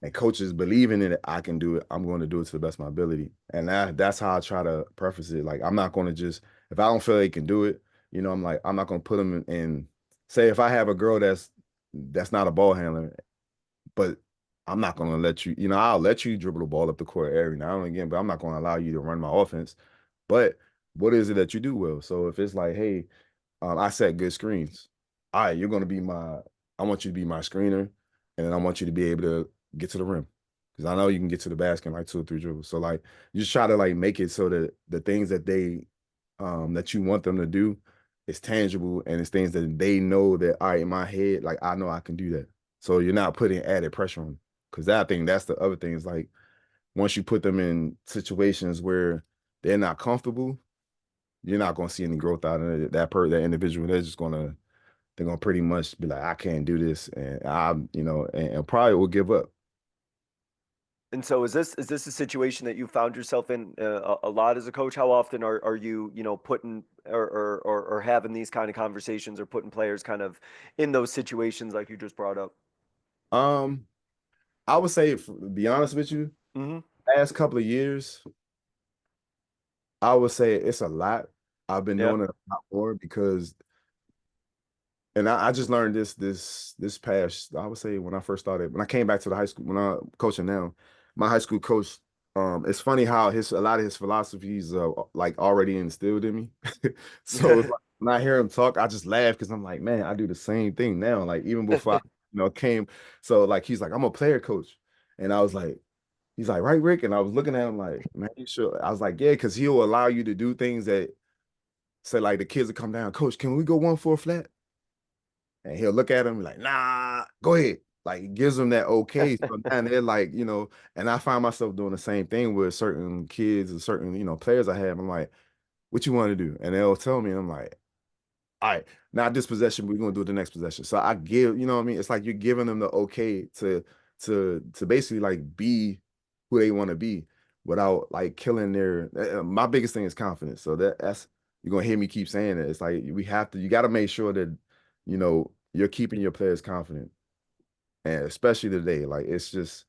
And coaches believing in it, I can do it. I'm going to do it to the best of my ability. And that's how I try to preface it. Like, I'm not going to just, if I don't feel they can do it, I'm like, I'm not going to put them in, say, if I have a girl that's not a ball handler, but I'm not going to let you, I'll let you dribble the ball up the court every now and again, but I'm not going to allow you to run my offense. But what is it that you do well? So if it's like, hey, I set good screens. All right, you're going to be I want you to be my screener, and then I want you to be able to get to the rim. Because I know you can get to the basket in like 2 or 3 dribbles. So like you just try to like make it so that the things that you want them to do is tangible and it's things that they know that all right, in my head, like I know I can do that. So you're not putting added pressure on them. Because I think that's the other thing is like once you put them in situations where they're not comfortable, you're not going to see any growth out of that individual. They're gonna pretty much be like, I can't do this, and and probably will give up. And so is this a situation that you found yourself in a lot as a coach? How often are you, putting or having these kind of conversations or putting players kind of in those situations like you just brought up? Um, I would say, to be honest with you, Hmm. last couple of years, I would say it's a lot. I've been Yeah. doing it a lot more because and I just learned this past, I would say when I first started, when I came back to the high school, when I'm coaching now, my high school coach, it's funny how a lot of his philosophies like already instilled in me. So it's like when I hear him talk, I just laugh because I'm like, man, I do the same thing now. Like even before I, came. So like he's like, I'm a player coach. And I was like, he's like, right, Rick? And I was looking at him like, man, you sure? I was like, yeah, because he'll allow you to do things that say like the kids will come down, coach, can we go 1-4 flat? And he'll look at him like, nah, go ahead. Like he gives them that okay. So now they're like, and I find myself doing the same thing with certain kids and certain, players I have. I'm like, what you want to do? And they'll tell me, and I'm like, all right, not this possession, we're gonna do it the next possession. So I give, you know what I mean? It's like you're giving them the okay to basically like be who they want to be without like killing their my biggest thing is confidence. So that's you're gonna hear me keep saying it. It's like you gotta make sure that you're keeping your players confident. And especially today, like it's just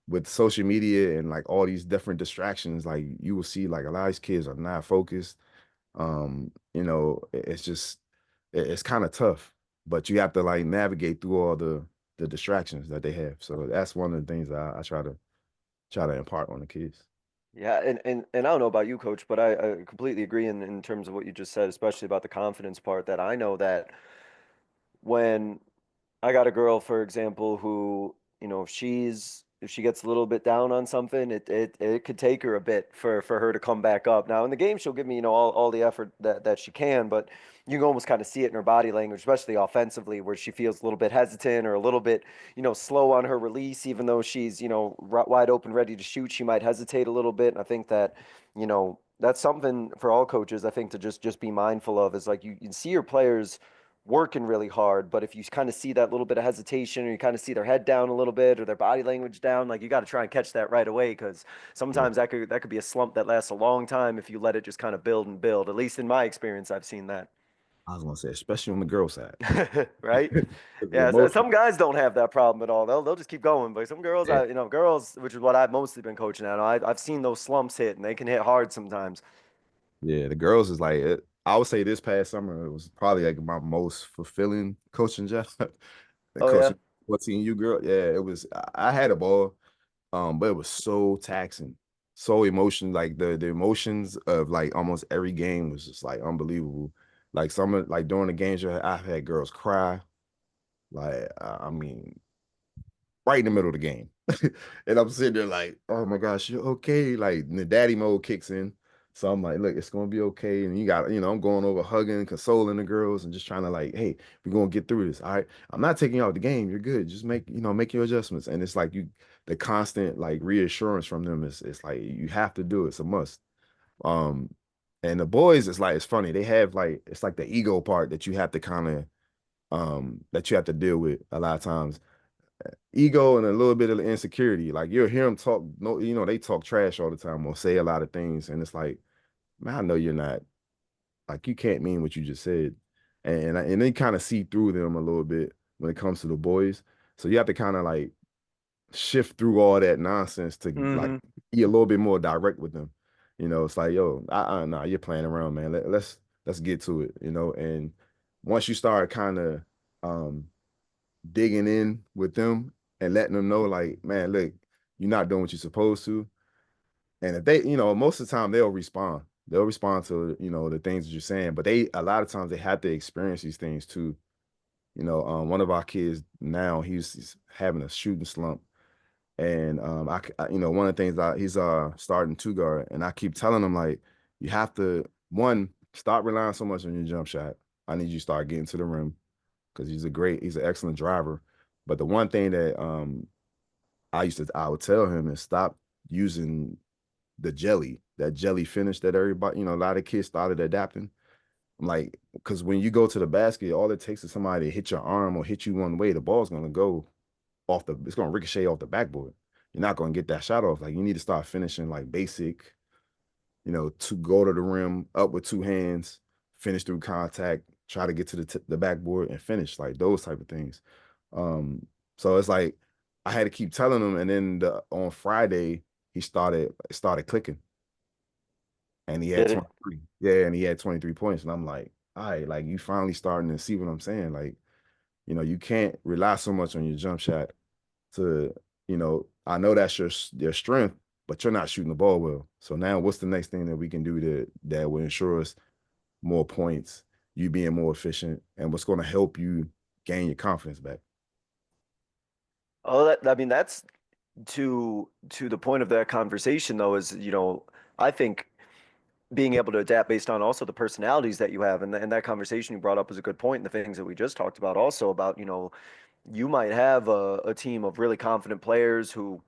with social media and like all these different distractions, like you will see like a lot of these kids are not focused. It's just it's kind of tough, but you have to like navigate through all the distractions that they have. So that's one of the things that I try to impart on the kids. Yeah, and I don't know about you, coach, but I completely agree in terms of what you just said, especially about the confidence part, that I know that when I got a girl, for example, who, if she gets a little bit down on something, it could take her a bit for her to come back up. Now in the game, she'll give me, all the effort that she can, but you can almost kind of see it in her body language, especially offensively, where she feels a little bit hesitant or a little bit, slow on her release, even though she's, wide open, ready to shoot, she might hesitate a little bit. And I think that, that's something for all coaches, I think, to just be mindful of is like you see your players working really hard, but if you kind of see that little bit of hesitation or you kind of see their head down a little bit or their body language down, like you got to try and catch that right away because Yeah, sometimes that could be a slump that lasts a long time if you let it just kind of build and build. At least in my experience, I've seen that. I was gonna say, especially on the girl side. Right? 'Cause the Yeah, most, some guys don't have that problem at all. They'll just keep going, but some girls, yeah, girls, which is what I've mostly been coaching at, I've seen those slumps hit and they can hit hard sometimes. yeah, the girls is like I would say this past summer it was probably like my most fulfilling coaching job. And Oh yeah. coaching 14U girl, yeah, it was. I had a ball, but it was so taxing, so emotion. Like the emotions of like almost every game was just like unbelievable. Like like during the games, I've had girls cry. Like, I mean, right in the middle of the game. And I'm sitting there like, oh my gosh, you're okay. Like the daddy mode kicks in. So I'm like, look, it's gonna be okay. And I'm going over hugging, consoling the girls and just trying to like, hey, we're gonna get through this. All right. I'm not taking you out the game. You're good. Just make your adjustments. And it's like the constant like reassurance from them is it's like you have to do it. It's a must. Um, and the boys, it's funny. They have like it's like the ego part that you have to kind of that you have to deal with a lot of times ego and a little bit of insecurity. Like you'll hear them talk, no, they talk trash all the time or say a lot of things, and it's like, man, I know you're not. Like you can't mean what you just said, and they kind of see through them a little bit when it comes to the boys. So you have to kind of like shift through all that nonsense to like Mm-hmm. be a little bit more direct with them. It's like, yo, nah, you're playing around, man. Let's get to it, And once you start kind of um digging in with them and letting them know, like, man, look, you're not doing what you're supposed to. And if they, most of the time they'll respond. They'll respond to, the things that you're saying. But a lot of times they have to experience these things too. One of our kids now, he's having a shooting slump. And one of the things that he's starting two guard, and I keep telling him like, you have to stop relying so much on your jump shot. I need you to start getting to the rim because he's an excellent driver. But the one thing that I would tell him is stop using that jelly finish that everybody, a lot of kids started adapting. I'm like, because when you go to the basket, all it takes is somebody to hit your arm or hit you one way, the ball's gonna go it's gonna ricochet off the backboard. You're not gonna get that shot off. Like you need to start finishing like basic, to go to the rim, up with two hands, finish through contact, try to get to the backboard and finish, like those type of things. So it's like I had to keep telling him, and then on Friday it started clicking, and he had Did it? 23. Yeah, and he had 23 points, and I'm like, all right, like you finally starting to see what I'm saying. Like, you can't rely so much on your jump shot to, I know that's your strength, but you're not shooting the ball well. So now what's the next thing that we can do that will ensure us more points, you being more efficient, and what's going to help you gain your confidence back? Oh, I mean, that's to the point of that conversation though, is, I think being able to adapt based on also the personalities that you have, and that conversation you brought up is a good point, and the things that we just talked about also about, you might have a team of really confident players who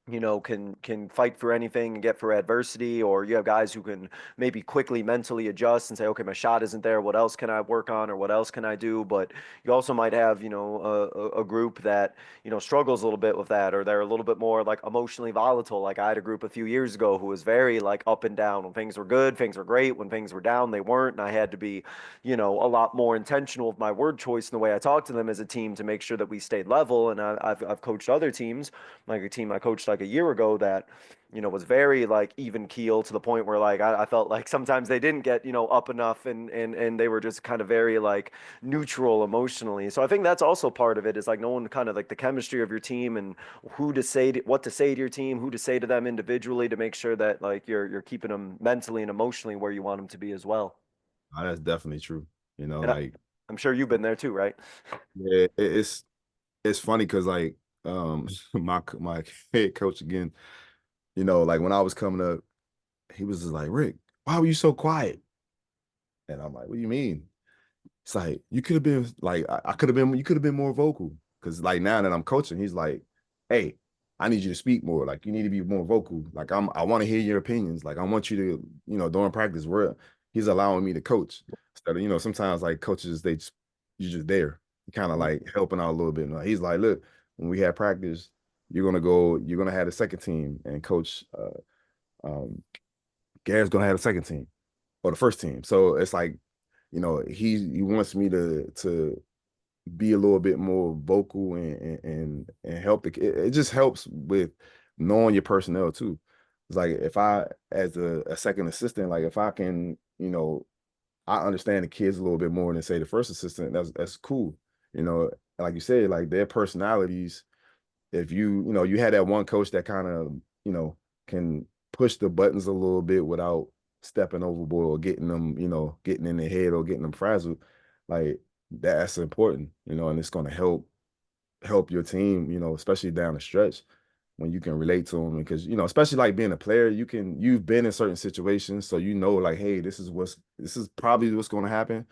can fight for anything and get through adversity, or you have guys who can maybe quickly mentally adjust and say, okay, my shot isn't there. What else can I work on, or what else can I do? But you also might have, a group that, struggles a little bit with that, or they're a little bit more like emotionally volatile. Like I had a group a few years ago who was very like up and down. When things were good, things were great. When things were down, they weren't. And I had to be, a lot more intentional with my word choice and the way I talked to them as a team to make sure that we stayed level. And I've coached other teams, like a team I coached like a year ago that, was very like even keel to the point where like I felt like sometimes they didn't get, up enough, and they were just kind of very like neutral emotionally. So I think that's also part of it, is like knowing kind of like the chemistry of your team and what to say to your team, who to say to them individually to make sure that like you're keeping them mentally and emotionally where you want them to be as well. That's definitely true. And Like, I'm sure you've been there too, right? yeah, it's funny because like my head coach again, like when I was coming up, he was just like, Rick, why were you so quiet? And I'm like, what do you mean? It's like you could have been like I could have been you could have been more vocal. Cause like now that I'm coaching, he's like, hey, I need you to speak more. Like you need to be more vocal. Like I want to hear your opinions. Like I want you to, during practice, where he's allowing me to coach. Instead of, sometimes like coaches, you're just there. Kind of like helping out a little bit. He's like, look, when we have practice, you're gonna have a second team, and coach um Gary's gonna have a second team or the first team. So it's like, he wants me to be a little bit more vocal and help it just helps with knowing your personnel too. It's like if I as a second assistant, like if I can, I understand the kids a little bit more than say the first assistant, that's cool. Like you said, like their personalities, if you had that one coach that kind of, can push the buttons a little bit without stepping overboard or getting them, getting in their head or getting them frazzled. Like that's important, and it's going to help your team, especially down the stretch when you can relate to them because especially like being a player, you've been in certain situations, so like, hey, this is probably what's going to happen.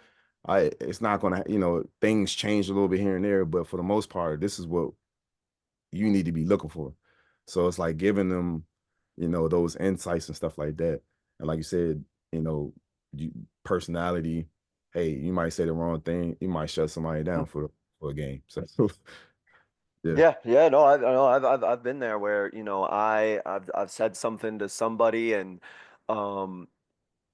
It's not going to, things change a little bit here and there, but for the most part, this is what you need to be looking for. So it's like giving them, those insights and stuff like that. And like you said, you know, you, personality. Hey, you might say the wrong thing, you might shut somebody down for a game. So yeah. Yeah, no, I know I've been there where, I've said something to somebody and um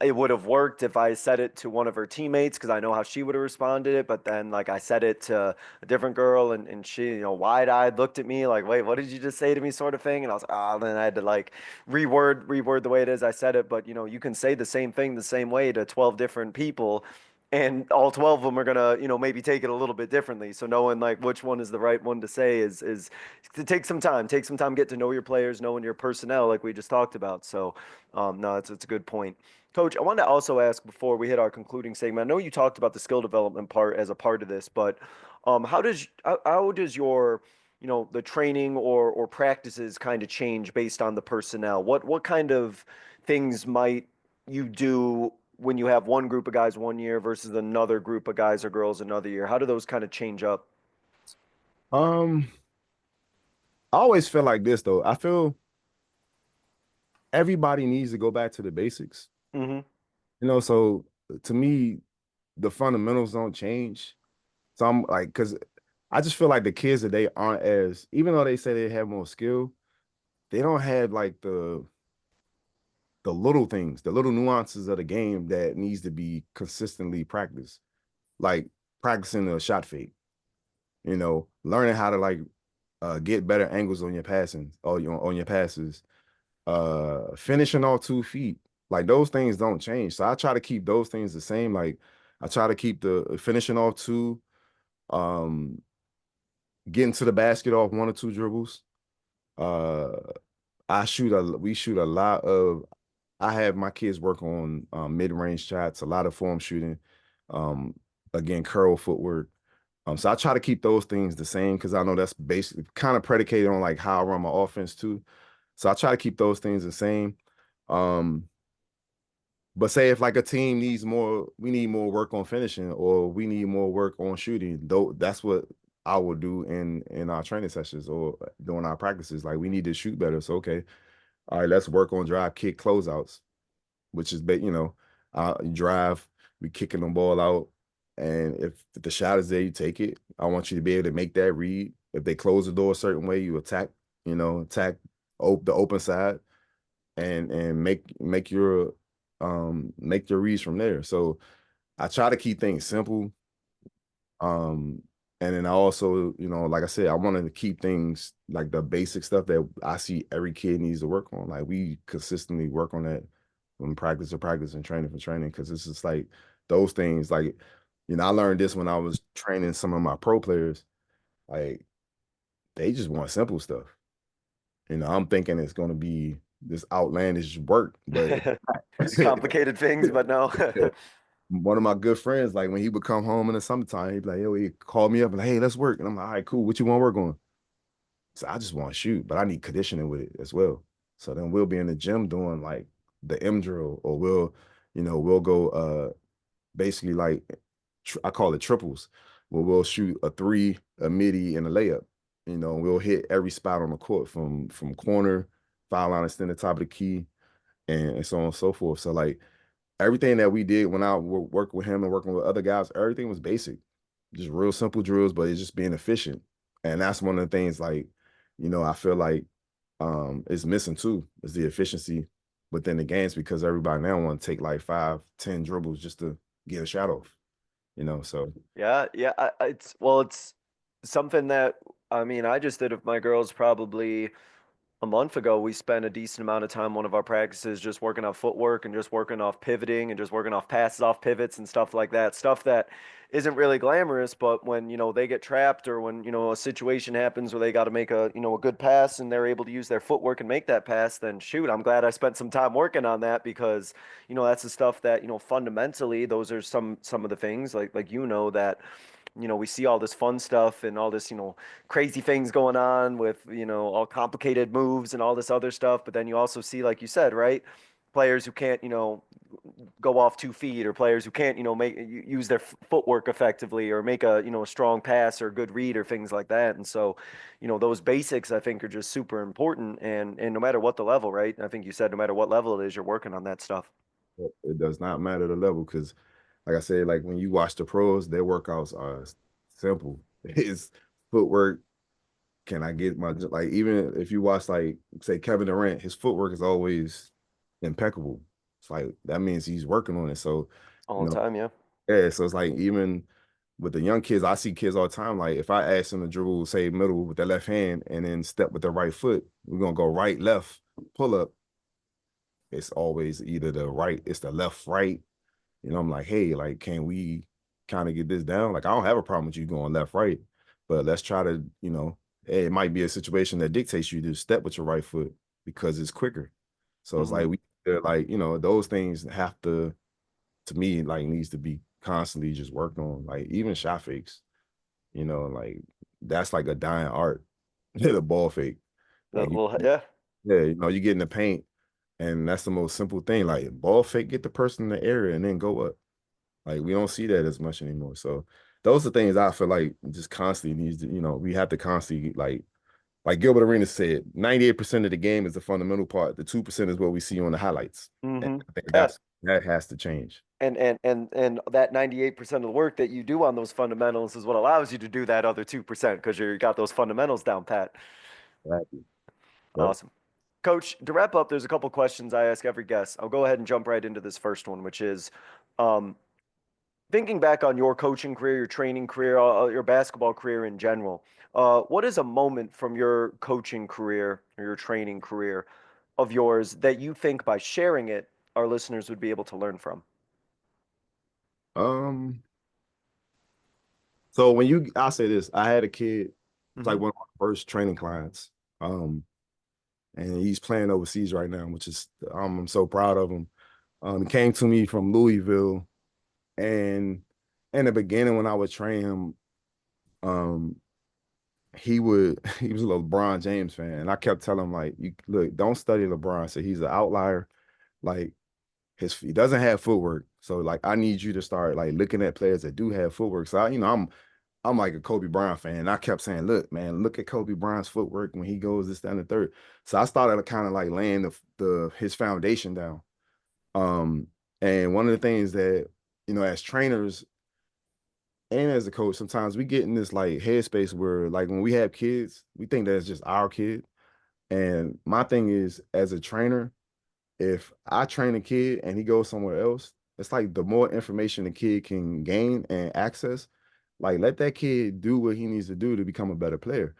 it would have worked if I said it to one of her teammates because I know how she would have responded it. But then, like, I said it to a different girl, and she, wide-eyed looked at me like, "Wait, what did you just say to me?" sort of thing. And I was, then I had to like reword the way it is I said it. But you can say the same thing the same way to 12 different people, and all 12 of them are gonna, maybe take it a little bit differently. So knowing like which one is the right one to say is to take some time, get to know your players, knowing your personnel, like we just talked about. So, no, it's a good point. Coach, I wanted to also ask before we hit our concluding segment. I know you talked about the skill development part as a part of this, but how does your the training or practices kind of change based on the personnel? What kind of things might you do when you have one group of guys one year versus another group of guys or girls another year? How do those kind of change up? Um, I always feel like this though. I feel everybody needs to go back to the basics. Hmm. So to me, the fundamentals don't change. So I'm like, because I just feel like the kids today aren't as, even though they say they have more skill, they don't have like the little things, the little nuances of the game that needs to be consistently practiced. Like practicing a shot fake, learning how to like get better angles on your passing or on your passes, finishing off 2 feet. Like those things don't change. So I try to keep those things the same. Like I try to keep the finishing off two, um, getting to the basket off 1 or 2 dribbles. Uh, we shoot a lot of. I have my kids work on mid-range shots, a lot of form shooting, um, again curl footwork. So I try to keep those things the same because I know that's basically kind of predicated on like how I run my offense too. So I try to keep those things the same. Um, but say if like a team needs more, we need more work on finishing or we need more work on shooting, though that's what I would do in our training sessions or during our practices. Like we need to shoot better. So okay, all right, let's work on drive kick closeouts, which is you drive, we kicking the ball out. And if the shot is there, you take it. I want you to be able to make that read. If they close the door a certain way, you attack the open side and make your reads from there. So I try to keep things simple. Um, and then I also, like I said, I wanted to keep things like the basic stuff that I see every kid needs to work on. Like we consistently work on that from practice to practice and training for training. Cause it's just like those things, like, I learned this when I was training some of my pro players. Like they just want simple stuff. I'm thinking it's gonna be this outlandish work, but These complicated things, but no. one of my good friends, like when he would come home in the summertime, he'd be like, yo, he called me up and like, hey, let's work. And I'm like, all right, cool. What you want to work on? So I just want to shoot, but I need conditioning with it as well. So then we'll be in the gym doing like the M drill, or we'll go basically like I call it triples, where we'll shoot a three, a midi, and a layup. We'll hit every spot on the court from corner, foul line, extend the top of the key, and so on and so forth. So like everything that we did when I worked with him and working with other guys, everything was basic, just real simple drills, but it's just being efficient. And that's one of the things like, I feel like is missing too, is the efficiency within the games because everybody now want to take like 5, 10 dribbles just to get a shot off, so. Yeah. It's something that I mean, I just did with my girls probably a month ago, we spent a decent amount of time, one of our practices, just working on footwork and just working off pivoting and just working off passes off pivots and stuff like that. Stuff that isn't really glamorous, but when, they get trapped or when, a situation happens where they got to make a good pass and they're able to use their footwork and make that pass, then shoot, I'm glad I spent some time working on that because, that's the stuff that, fundamentally, those are some of the things like, that we see all this fun stuff and all this, crazy things going on with, all complicated moves and all this other stuff. But then you also see, like you said, right? Players who can't, go off 2 feet or players who can't, use their footwork effectively or make a strong pass or a good read or things like that. And so, those basics I think are just super important and no matter what the level, right? I think you said no matter what level it is, you're working on that stuff. It does not matter the level because, like I said, like when you watch the pros, their workouts are simple. It's footwork. Can I get my, like, even if you watch, like, say, Kevin Durant, his footwork is always impeccable. It's like that means he's working on it. So, All you the know, time, yeah. yeah. So it's like even with the young kids, I see kids all the time. Like if I ask them to dribble, say middle with their left hand and then step with their right foot, we're gonna go right, left, pull up. It's always either it's the left, right. I'm like, hey, like, can we kind of get this down? Like, I don't have a problem with you going left, right, but let's try to, hey, it might be a situation that dictates you to step with your right foot because it's quicker. So it's Hmm. like they're like, those things have to me, like, needs to be constantly just worked on. Like even shot fakes, like that's like a dying art. The ball fake, like Well, yeah. yeah, you get in the paint, and that's the most simple thing. Like ball fake, get the person in the area, and then go up. Like we don't see that as much anymore. So those are things I feel like just constantly needs to, we have to constantly like Gilbert Arenas said, 98% of the game is the fundamental part. The 2% is what we see on the highlights. And Hmm. I think Yeah. that has to change. And that 98% of the work that you do on those fundamentals is what allows you to do that other 2% because you got those fundamentals down pat. Exactly. Yep. Awesome. Coach, to wrap up, there's a couple questions I ask every guest. I'll go ahead and jump right into this first one, which is um, thinking back on your coaching career, your training career, your basketball career in general. What is a moment from your coaching career or your training career of yours that you think by sharing it, our listeners would be able to learn from? Um, so I'll say this, I had a kid, it's like Hmm. one of my first training clients. Um, and he's playing overseas right now, which is I'm so proud of him. He came to me from Louisville, and in the beginning when I would train him, um, he was a LeBron James fan, and I kept telling him like, you look, don't study LeBron. So he's an outlier. Like he doesn't have footwork. So like I need you to start like looking at players that do have footwork. So I'm like a Kobe Bryant fan. And I kept saying, look, man, look at Kobe Bryant's footwork when he goes this, that, and the third. So I started kind of like laying the his foundation down. Um, and one of the things that, as trainers and as a coach, sometimes we get in this like headspace where like when we have kids, we think that it's just our kid. And my thing is, as a trainer, if I train a kid and he goes somewhere else, it's like the more information the kid can gain and access, like let that kid do what he needs to do to become a better player.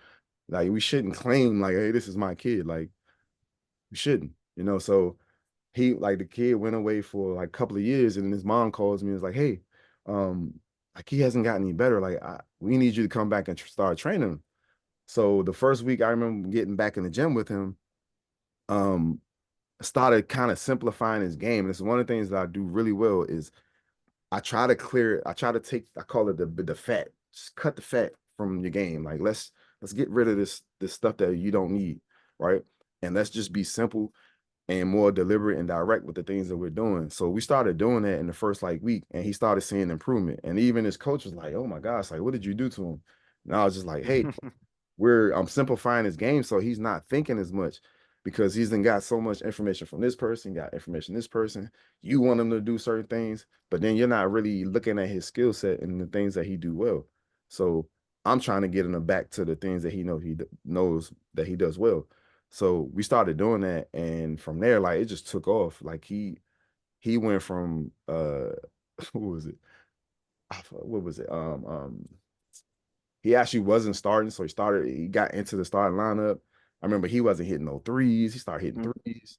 Like we shouldn't claim like, hey, this is my kid. Like we shouldn't, So he like the kid went away for like a couple of years, and then his mom calls me and is like, hey, um, like he hasn't gotten any better. Like we need you to come back and start training him. So the first week I remember getting back in the gym with him, um, started kind of simplifying his game. And it's one of the things that I do really well is I try to take, I call it the fat, just cut the fat from your game. Like let's get rid of this stuff that you don't need, right? And let's just be simple and more deliberate and direct with the things that we're doing. So we started doing that in the first like week, and he started seeing improvement. And even his coach was like, "Oh my gosh, like what did you do to him?" And I was just like, "Hey, I'm simplifying his game so he's not thinking as much because he's then got so much information from this person, got information this person. You want him to do certain things, but then you're not really looking at his skill set and the things that he do well. So I'm trying to get him back to the things that knows that he does well. So we started doing that, and from there, like it just took off. Like he went from what was it? What was it? He actually wasn't starting, so he got into the starting lineup. I remember he wasn't hitting no threes. He started hitting Mm. threes.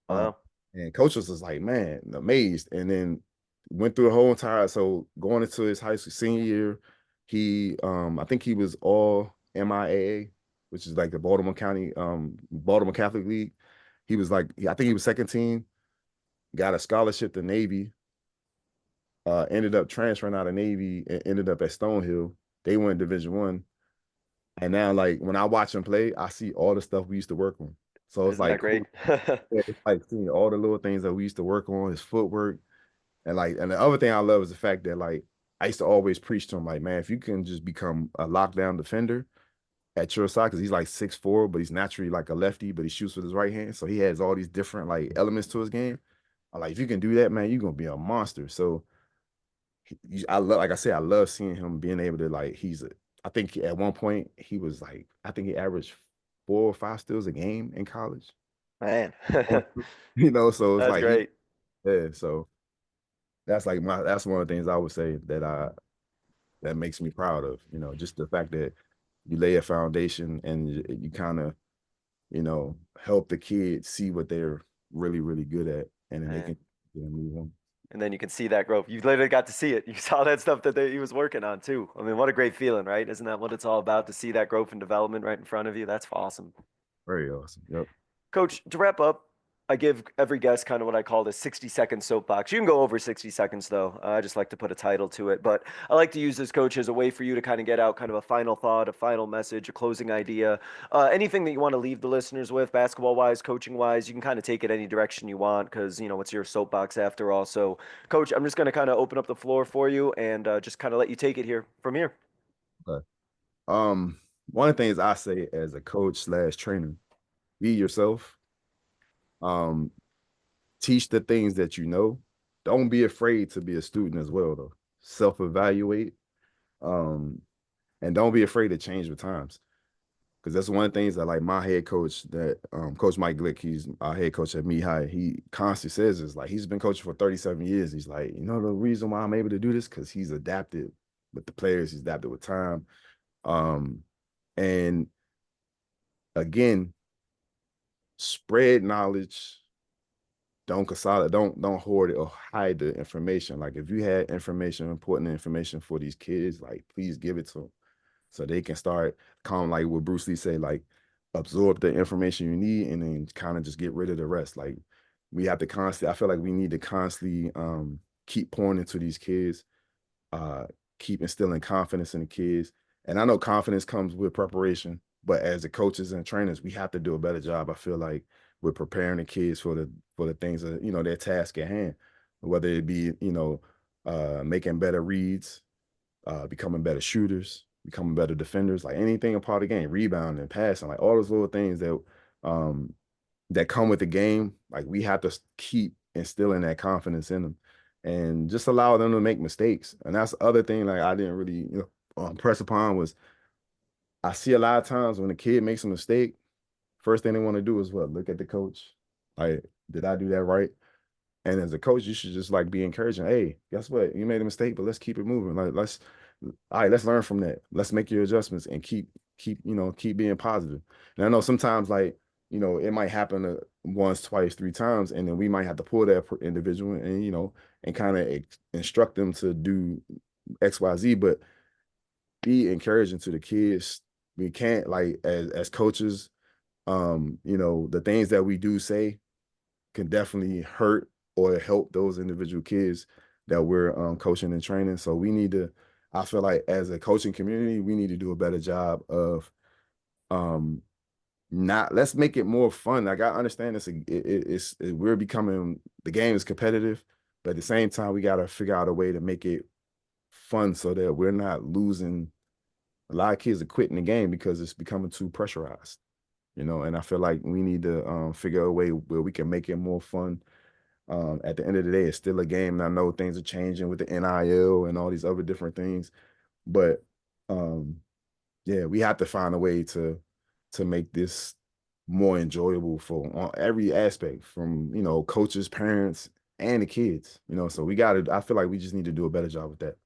Um, Wow. and coach was just like, man, amazed. And then went through the whole entire, so going into his high school senior year, he I think he was all MIAA, which is like the Baltimore Catholic League. He was like, I think he was second team, got a scholarship to Navy, ended up transferring out of Navy and ended up at Stonehill. They went Division 1. And now, like, when I watch him play, I see all the stuff we used to work on. So it's Isn't that like great? cool. Yeah, it's like seeing all the little things that we used to work on, his footwork. And like, and the other thing I love is the fact that like I used to always preach to him, like, man, if you can just become a lockdown defender at your side, because he's like 6'4", but he's naturally like a lefty, but he shoots with his right hand. So he has all these different like elements to his game. I'm like, if you can do that, man, you're gonna be a monster. So I love, like I said, I love seeing him being able to like. I think at one point he was like, I think he averaged 4 or 5 steals a game in college. Man. So it's That's like great. yeah. So that's one of the things I would say that makes me proud of. Just the fact that you lay a foundation and you kind of help the kids see what they're really really good at, and then they Man. can move on. And then you can see that growth. You literally got to see it. You saw that stuff that he was working on too. I mean, what a great feeling, right? Isn't that what it's all about, to see that growth and development right in front of you? That's awesome. Very awesome. Yep. Coach, to wrap up, I give every guest kind of what I call the 60-second soapbox. You can go over 60 seconds though. I just like to put a title to it. But I like to use this, coach, as a way for you to kind of get out kind of a final thought, a final message, a closing idea, anything that you want to leave the listeners with, basketball wise, coaching wise. You can kind of take it any direction you want, because, it's your soapbox after all. So, coach, I'm just going to kind of open up the floor for you and just kind of let you take it here from here. Okay. One of the things I say as a coach slash trainer, be yourself. Um, Teach the things that you know. Don't be afraid to be a student as well, though. Self-evaluate. Um, and don't be afraid to change with times. Because that's one of the things that like my head coach, that Coach Mike Glick, he's our head coach at Lehigh, he constantly says is like, he's been coaching for 37 years. He's like, the reason why I'm able to do this, because he's adapted with the players, he's adapted with time. And again, spread knowledge. Don't consolidate, don't hoard it or hide the information. Like if you had information, important information for these kids, like please give it to them so they can start kind of like what Bruce Lee say, like absorb the information you need and then kind of just get rid of the rest. Like we have to constantly, I feel like we need to constantly keep pouring into these kids, uh, keep instilling confidence in the kids. And I know confidence comes with preparation, but as the coaches and trainers, we have to do a better job. I feel like we're preparing the kids for the things that, their task at hand, whether it be, making better reads, becoming better shooters, becoming better defenders, like anything a part of the game, rebounding, passing, like all those little things um, that come with the game. Like we have to keep instilling that confidence in them and just allow them to make mistakes. And that's the other thing, like I didn't really, press upon was I see a lot of times when a kid makes a mistake, first thing they want to do is what? Look at the coach. Like, did I do that right? And as a coach, you should just like be encouraging. Hey, guess what? You made a mistake, but let's keep it moving. Like all right, let's learn from that. Let's make your adjustments and keep being positive. And I know sometimes like, it might happen once, twice, 3 times, and then we might have to pull that individual and, and kind of instruct them to do X, Y, Z, but be encouraging to the kids. We can't like as coaches, the things that we do say can definitely hurt or help those individual kids that we're coaching and training. So we need to, I feel like as a coaching community, we need to do a better job of not, let's make it more fun. Like I understand we're becoming, the game is competitive, but at the same time, we got to figure out a way to make it fun so that we're not losing. A lot of kids are quitting the game because it's becoming too pressurized, and I feel like we need to figure a way where we can make it more fun. At the end of the day, it's still a game, and I know things are changing with the NIL and all these other different things, but yeah, we have to find a way to make this more enjoyable for on every aspect, from coaches, parents, and the kids. So we got to. I feel like we just need to do a better job with that.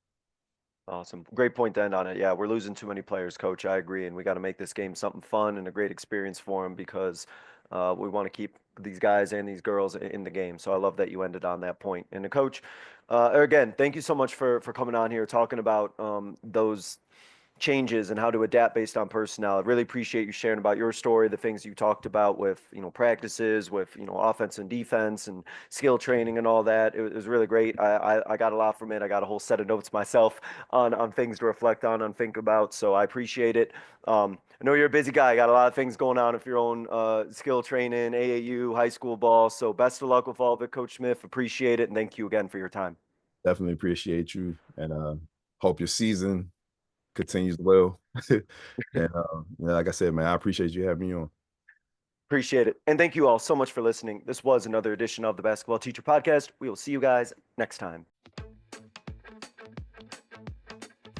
Awesome. Great point to end on it. Yeah, we're losing too many players, coach. I agree. And we got to make this game something fun and a great experience for them because we want to keep these guys and these girls in the game. So I love that you ended on that point. And the coach, again, thank you so much for coming on here talking about those changes and how to adapt based on personnel. I really appreciate you sharing about your story, the things you talked about with, practices, with, offense and defense and skill training and all that. It was really great. I got a lot from it. I got a whole set of notes myself on things to reflect on think about. So I appreciate it. I know you're a busy guy. Got a lot of things going on with your own skill training, AAU, high school ball. So best of luck with all of it, Coach Smith. Appreciate it. And thank you again for your time. Definitely appreciate you, and hope your season continues well. And like I said, man, I appreciate you having me on. Appreciate it. And thank you all so much for listening. This was another edition of the Basketball Teacher Podcast. We will see you guys next time.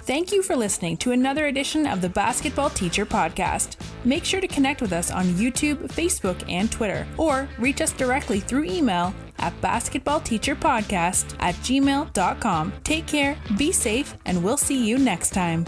Thank you for listening to another edition of the Basketball Teacher Podcast. Make sure to connect with us on YouTube, Facebook, and Twitter, or reach us directly through email at basketballteacherpodcast@gmail.com. Take care, be safe, and we'll see you next time.